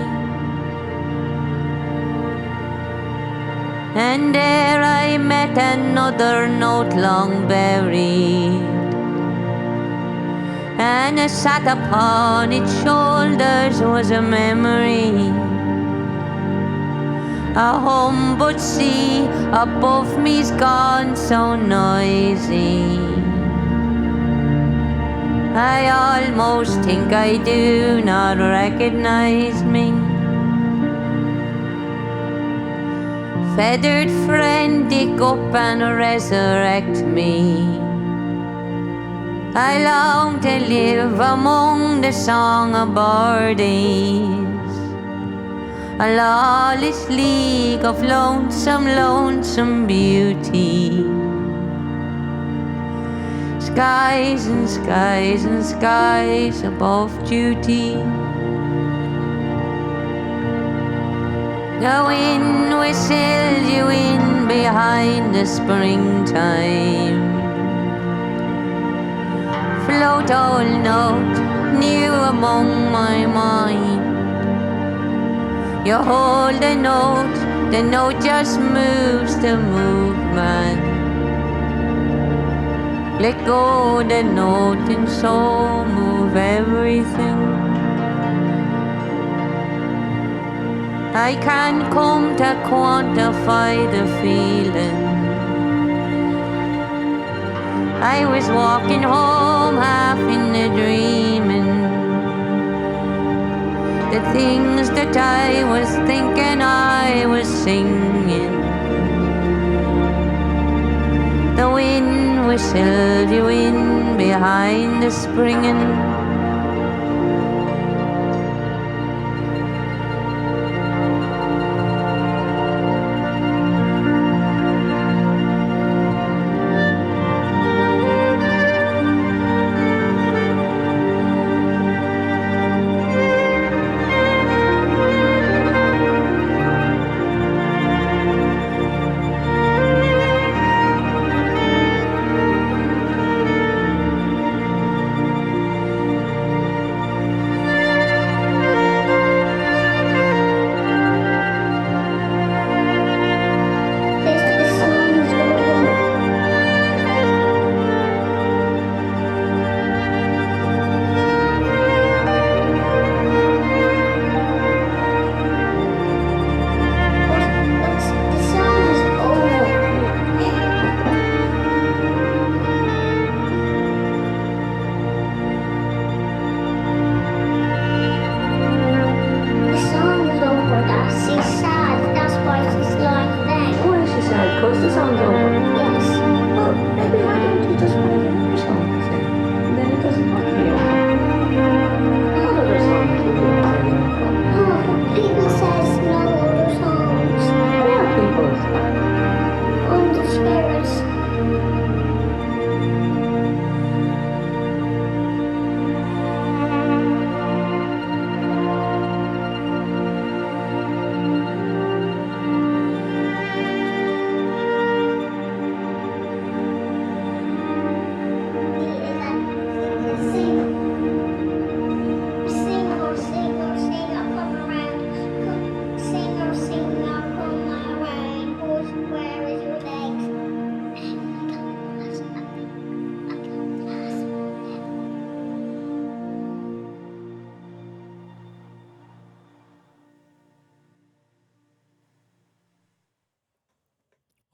And there I met another note long buried, and I sat upon its shoulders was a memory. A hum but sea above me's gone so noisy. I almost think I do not recognize me. Feathered friend, dig up and resurrect me. I long to live among the song of birdies, a lawless league of lonesome, lonesome beauty. Skies and skies and skies above duty. The wind whistles you in behind the springtime. Float old note new among my mind. You hold the note just moves the movement. Let go the note and so move everything. I can't come to quantify the feeling. I was walking home half in a dreaming. The things that I was thinking I was singing. The wind whistled you in behind the springing.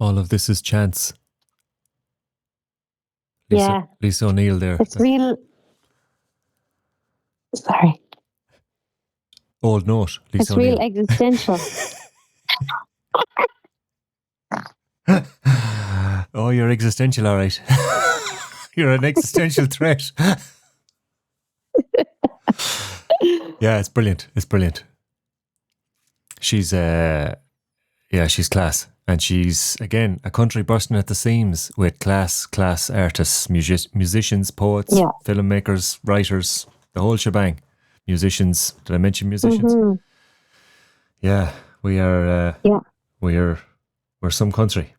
All of this is chance. Lisa O'Neill there. It's real. Sorry. Old note, Lisa It's real O'Neill. existential. Oh, you're existential, all right. You're an existential threat. Yeah, it's brilliant. It's brilliant. She's she's class. And she's, again, a country bursting at the seams with class artists, musicians, poets, filmmakers, writers, the whole shebang. Musicians. Did I mention musicians? Mm-hmm. Yeah, we are. We're some country,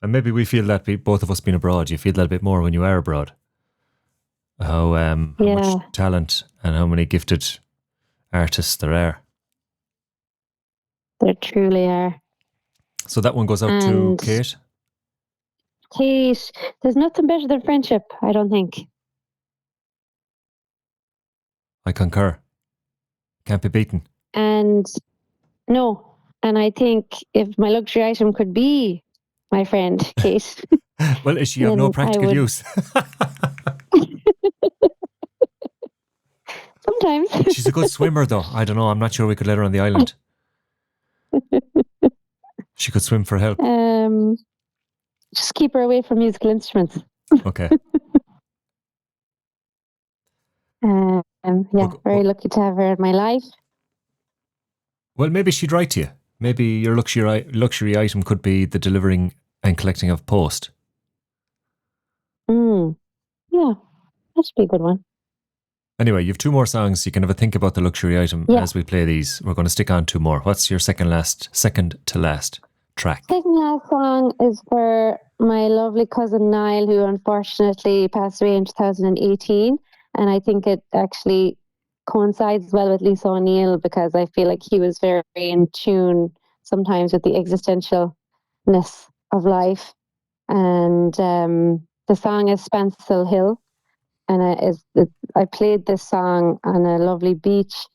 and maybe we feel that. Both of us being abroad, you feel that a bit more when you are abroad. How much talent and how many gifted artists there are. There truly are. So that one goes out to Kate. Kate, there's nothing better than friendship, I don't think. I concur. Can't be beaten. And I think if my luxury item could be my friend, Kate. Well, is she of no practical use? Sometimes. She's a good swimmer, though. I don't know. I'm not sure we could let her on the island. She could swim for help. Just keep her away from musical instruments. Okay. Very lucky to have her in my life. Well, maybe she'd write to you. Maybe your luxury item could be the delivering and collecting of post. Yeah, that should be a good one. Anyway, you have 2 more songs. You can have a think about the luxury item Yeah. as we play these. We're going to stick on 2 more. What's your second to last track? Second last song is for my lovely cousin Niall, who unfortunately passed away in 2018. And I think it actually coincides well with Lisa O'Neill, because I feel like he was very in tune sometimes with the existentialness of life. And the song is Spancil Hill. And I played this song on a lovely beach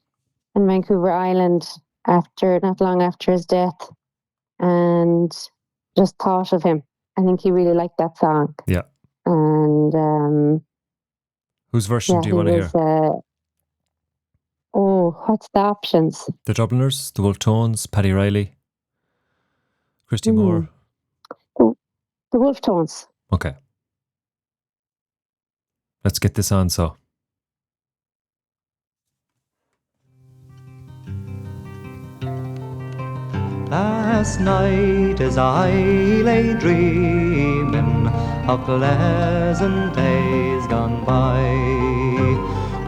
in Vancouver Island not long after his death, and just thought of him. I think he really liked that song. Yeah. And whose version do you want to hear? What's the options? The Dubliners, the Wolf Tones, Paddy Riley, Christy Moore. The Wolf Tones. Okay. Let's get this on, so. Last night as I lay dreaming of pleasant days gone by,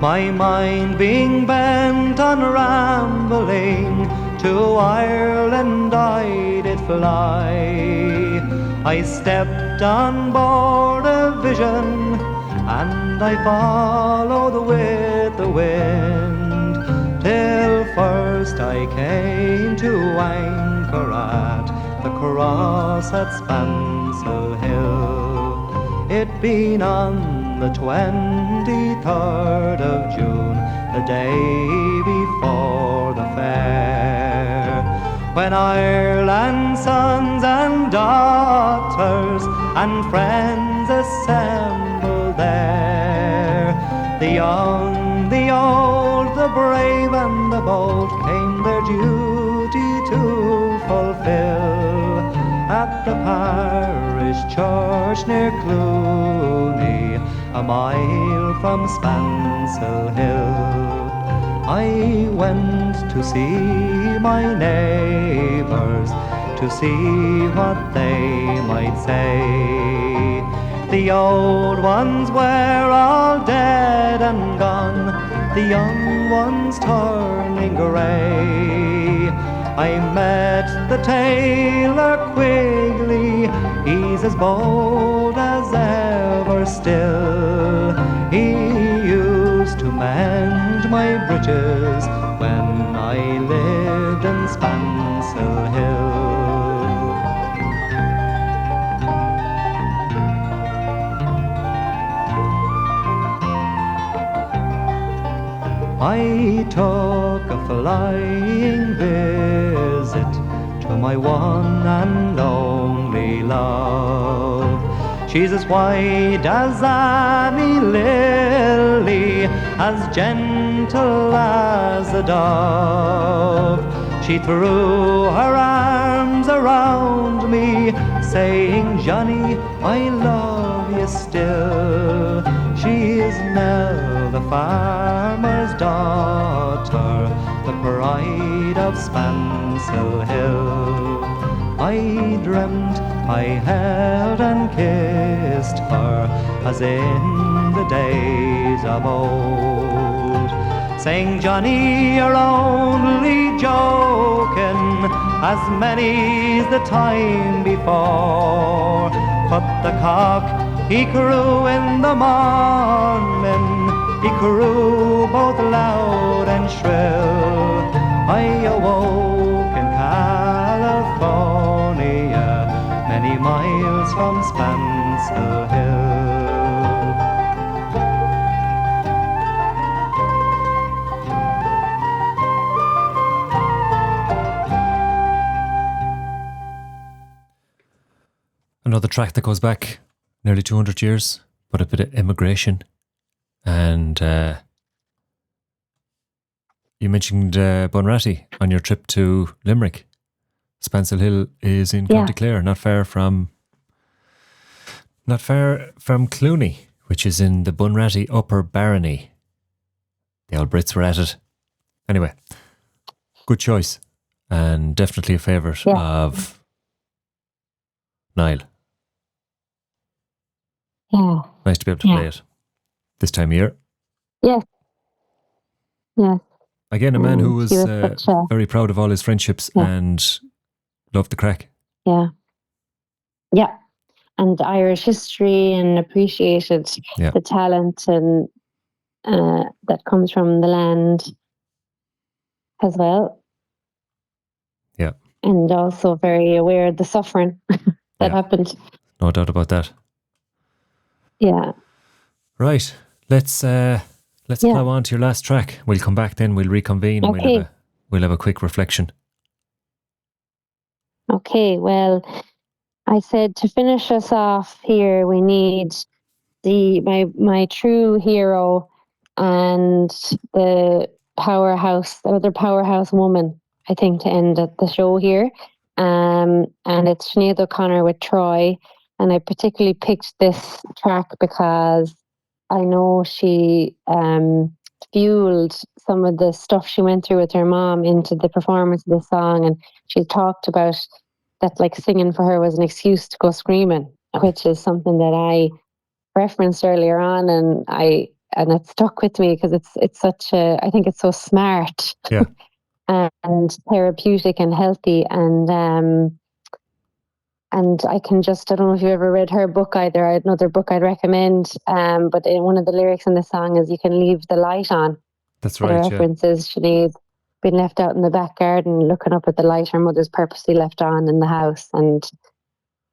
my mind being bent on rambling, to Ireland I did fly. I stepped on board a vision, and I followed with the wind, till first I came to anchor at the cross at Spancil Hill. It being on the 23rd of June, the day before the fair, when Ireland's sons and daughters and friends assembled there. The young, the old, the brave and the bold came their duty to fulfill at the parish church near Clooney, a mile from Spancil Hill. I went to see my neighbours, to see what they might say. The old ones were all dead and gone, the young ones turning grey. I met the tailor Quigley, he's as bold as ever still. He used to mend my breeches when I lived in Spancil Hill. I took a flying visit to my one and only love. She's as white as any lily, as gentle as a dove. She threw her arms around me, saying, Johnny, I love you still. She is Nell, the farmer's daughter, the pride of Spancil Hill. I dreamt I held and kissed her, as in the days of old, saying, Johnny, you're only joking, as many's the time before. But the cock, he crew in the morning, he crew both loud and shrill. I awoke in California, many miles from Spancil Hill. Another track that goes back nearly 200 years, but a bit of immigration. And you mentioned Bunratty on your trip to Limerick. Spancil Hill is in County Clare, not far from Clooney, which is in the Bunratty Upper Barony. The old Brits were at it. Anyway, good choice, and definitely a favourite of Niall. Yeah. Nice to be able to play it this time of year. Yes, Yeah. Again, a man who was He was such a, very proud of all his friendships and loved the crack. yeah. And Irish history, and appreciated the talent and that comes from the land as well. Yeah. And also very aware of the suffering that happened. No doubt about that. Yeah. Right. Let's plough on to your last track. We'll come back then. We'll reconvene. Okay. And we'll have a quick reflection. Okay. Well, I said to finish us off here, we need my true hero and the other powerhouse woman, I think, to end the show here. And it's Sinead O'Connor with Troy. And I particularly picked this track because I know she fueled some of the stuff she went through with her mom into the performance of the song. And she talked about that, like, singing for her was an excuse to go screaming, which is something that I referenced earlier on, and it stuck with me because it's such I think it's so smart. Yeah. And therapeutic and healthy, and I can I don't know if you've ever read her book either. Another book I'd recommend, but one of the lyrics in the song is, "You can leave the light on." That's right. The reference is Sinead been left out in the back garden looking up at the light her mother's purposely left on in the house, and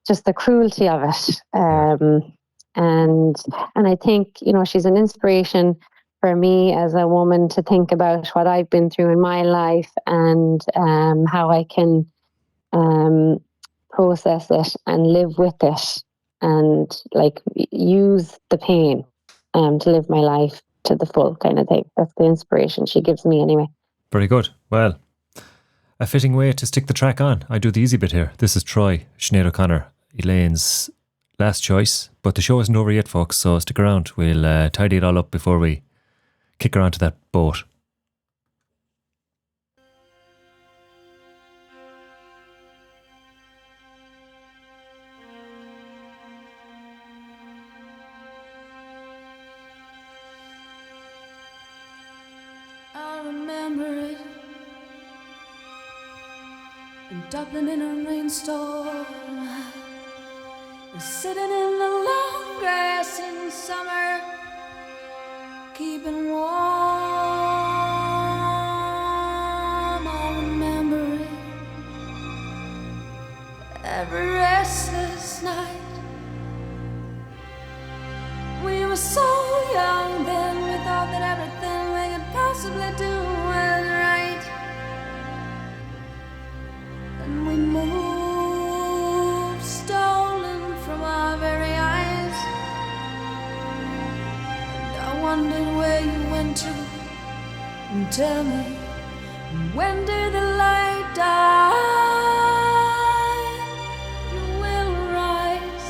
just the cruelty of it. And I think, she's an inspiration for me as a woman to think about what I've been through in my life, and how I can process it and live with it, and like use the pain to live my life to the full, kind of thing. That's the inspiration she gives me anyway. Very good. Well, a fitting way to stick the track on. I do the easy bit here. This is Troy, Sinead O'Connor, Elaine's last choice, but the show isn't over yet, folks, so stick around. We'll tidy it all up before we kick her onto that boat. I remember it in Dublin in a rainstorm, sitting in the long grass in summer, keeping warm. I remember it every restless night. We were so young then, we thought that everything we could possibly do was right. And we moved, stolen from our very eyes. And I wondered where you went to. And tell me, when did the light die? You will rise,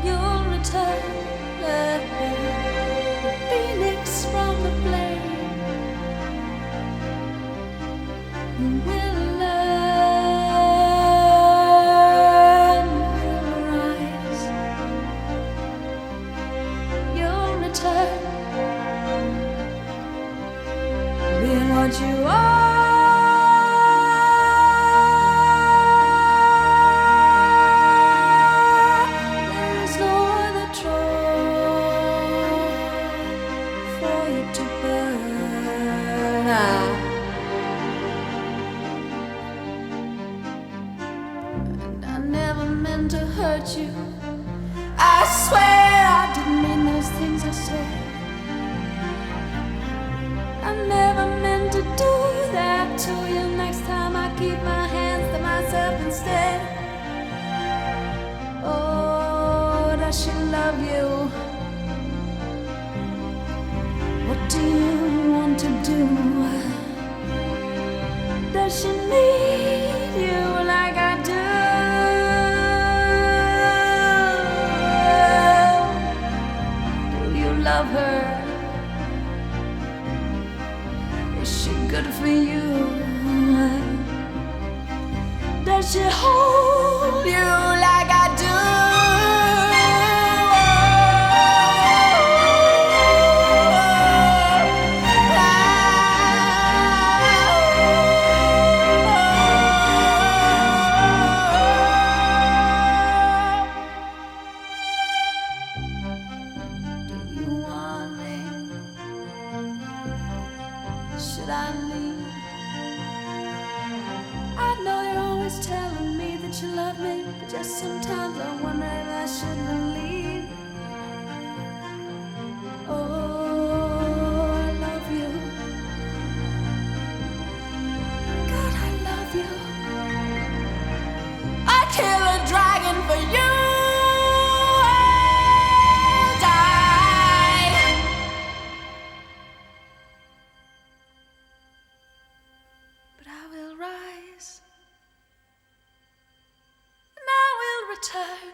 you'll return, the phoenix from the flame. You will learn, you'll rise, you'll return, being what you are. There is no other Troy for you to burn out. And I never meant to hurt you. I swear I didn't mean those things I said. I never meant to do that to you. Next time I keep my hands to myself instead. Oh, does she love you? What do you want to do? Does she need you like I do? Do you love her? Is she good for you? Does she hold you like I do? should I leave? I know you're always telling me that you love me, but just sometimes I wonder if I should believe. Oh, I love you. God, I love you. I'd kill a dragon for you. I'll die. But I will rise, and I will return.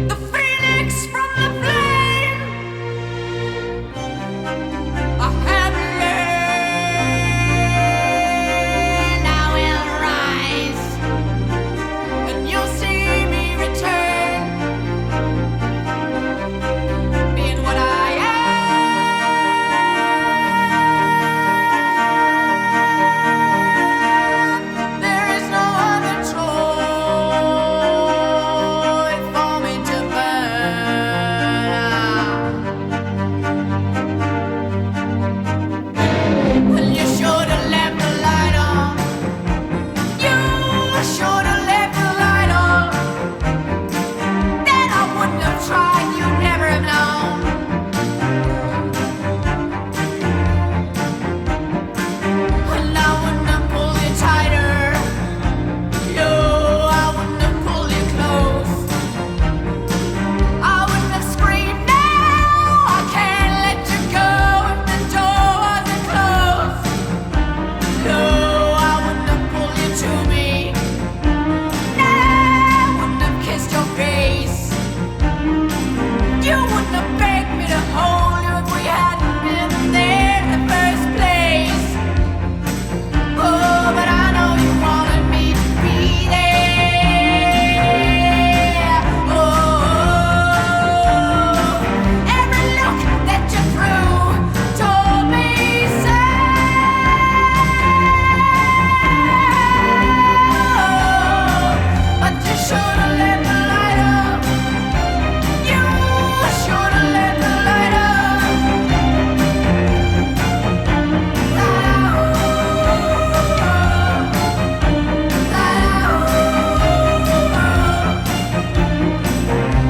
The phoenix from the flame. I have learned I will rise, and you'll see me return, being what I am. There is no other choice for me to burn. Well, you should have left the light on. You should have left the light on. Then I wouldn't have tried. You'd never have known. And I wouldn't have pulled you tighter. No, I wouldn't have pulled you close. I wouldn't have screamed, no, I can't let you go if the door wasn't closed. No, I wouldn't have pulled you to me. No, I wouldn't have kissed your face. You wouldn't have begged me to hold you if we hadn't been there in the first place. Oh, but I know you wanted me to be there. Oh, every look that you threw told me so. But you should have let the light up. You should have let the light up.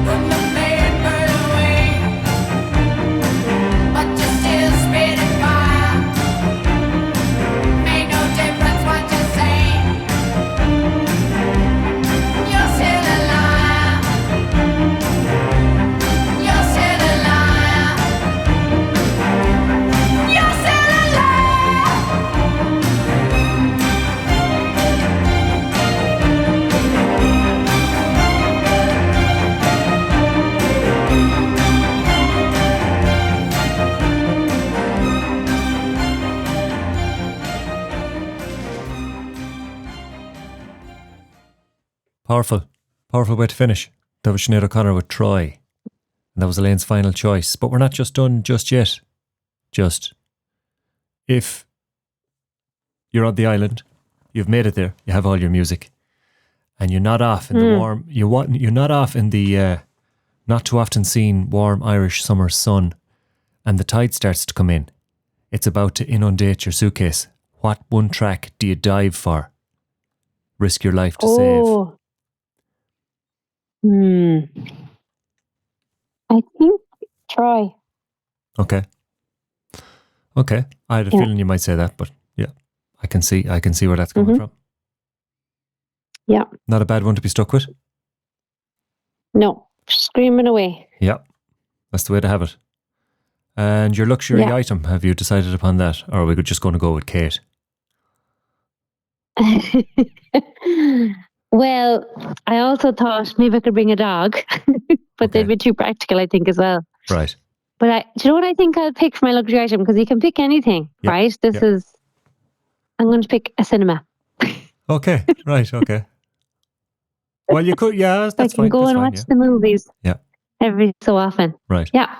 When the flame burned away, but you still spitting fire. Make no difference what you say. You're still a liar. You're still a liar. You're still a liar. Powerful. Powerful way to finish. That was Sinead O'Connor with Troy. And that was Elaine's final choice. But we're not just done just yet. Just, if you're on the island, you've made it there, you have all your music, and you're not off in the warm, you're not off in the not too often seen warm Irish summer sun, and the tide starts to come in. It's about to inundate your suitcase. What one track do you dive for? Risk your life to save. Oh. I think Troy. Okay. Okay. I had a feeling you might say that, but yeah, I can see where that's coming from. Yeah. Not a bad one to be stuck with. No. Screaming away. Yeah. That's the way to have it. And your luxury item, have you decided upon that? Or are we just going to go with Kate? Well, I also thought maybe I could bring a dog, but they'd be too practical, I think, as well. Right. But do you know what I think I'll pick for my luxury item? Because you can pick anything, right? I'm going to pick a cinema. Okay, right, okay. Well, you could, that's I can fine. go and watch the movies every so often. Right. Yeah.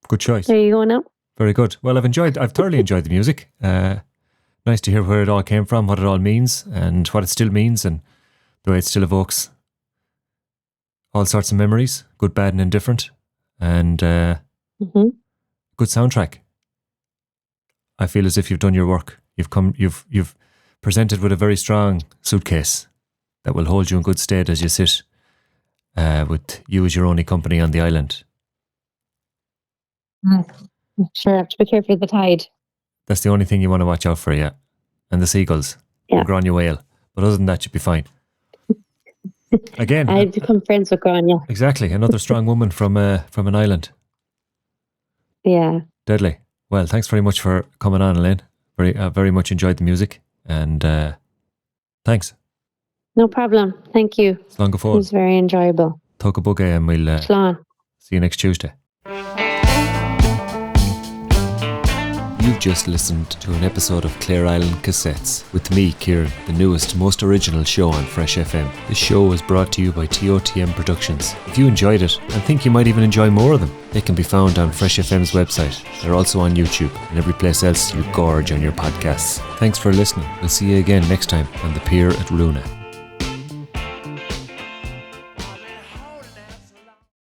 Good choice. There you go now. Very good. Well, I've thoroughly enjoyed the music. Nice to hear where it all came from, what it all means, and what it still means, and the way it still evokes all sorts of memories, good, bad, and indifferent, and good soundtrack. I feel as if you've done your work. You've presented with a very strong suitcase that will hold you in good stead as you sit with you as your only company on the island. Sure, I have to be careful of the tide. That's the only thing you want to watch out for, yeah. And the seagulls. Yeah. And Grania whale. But other than that, you'd be fine. Again. I'd become friends with Grania. Exactly. Another strong woman from an island. Yeah. Deadly. Well, thanks very much for coming on, Elaine. Very much enjoyed the music. And thanks. No problem. Thank you. Slán go It fóill. was very enjoyable. Tóca buga and we'll Slán. see you next Tuesday. You've just listened to an episode of Clare Island Cassettes with me, Kieran, the newest, most original show on Fresh FM. This show was brought to you by ToTM Productions. If you enjoyed it and think you might even enjoy more of them, they can be found on Fresh FM's website. They're also on YouTube and every place else you gorge on your podcasts. Thanks for listening. We'll see you again next time on the pier at Runa.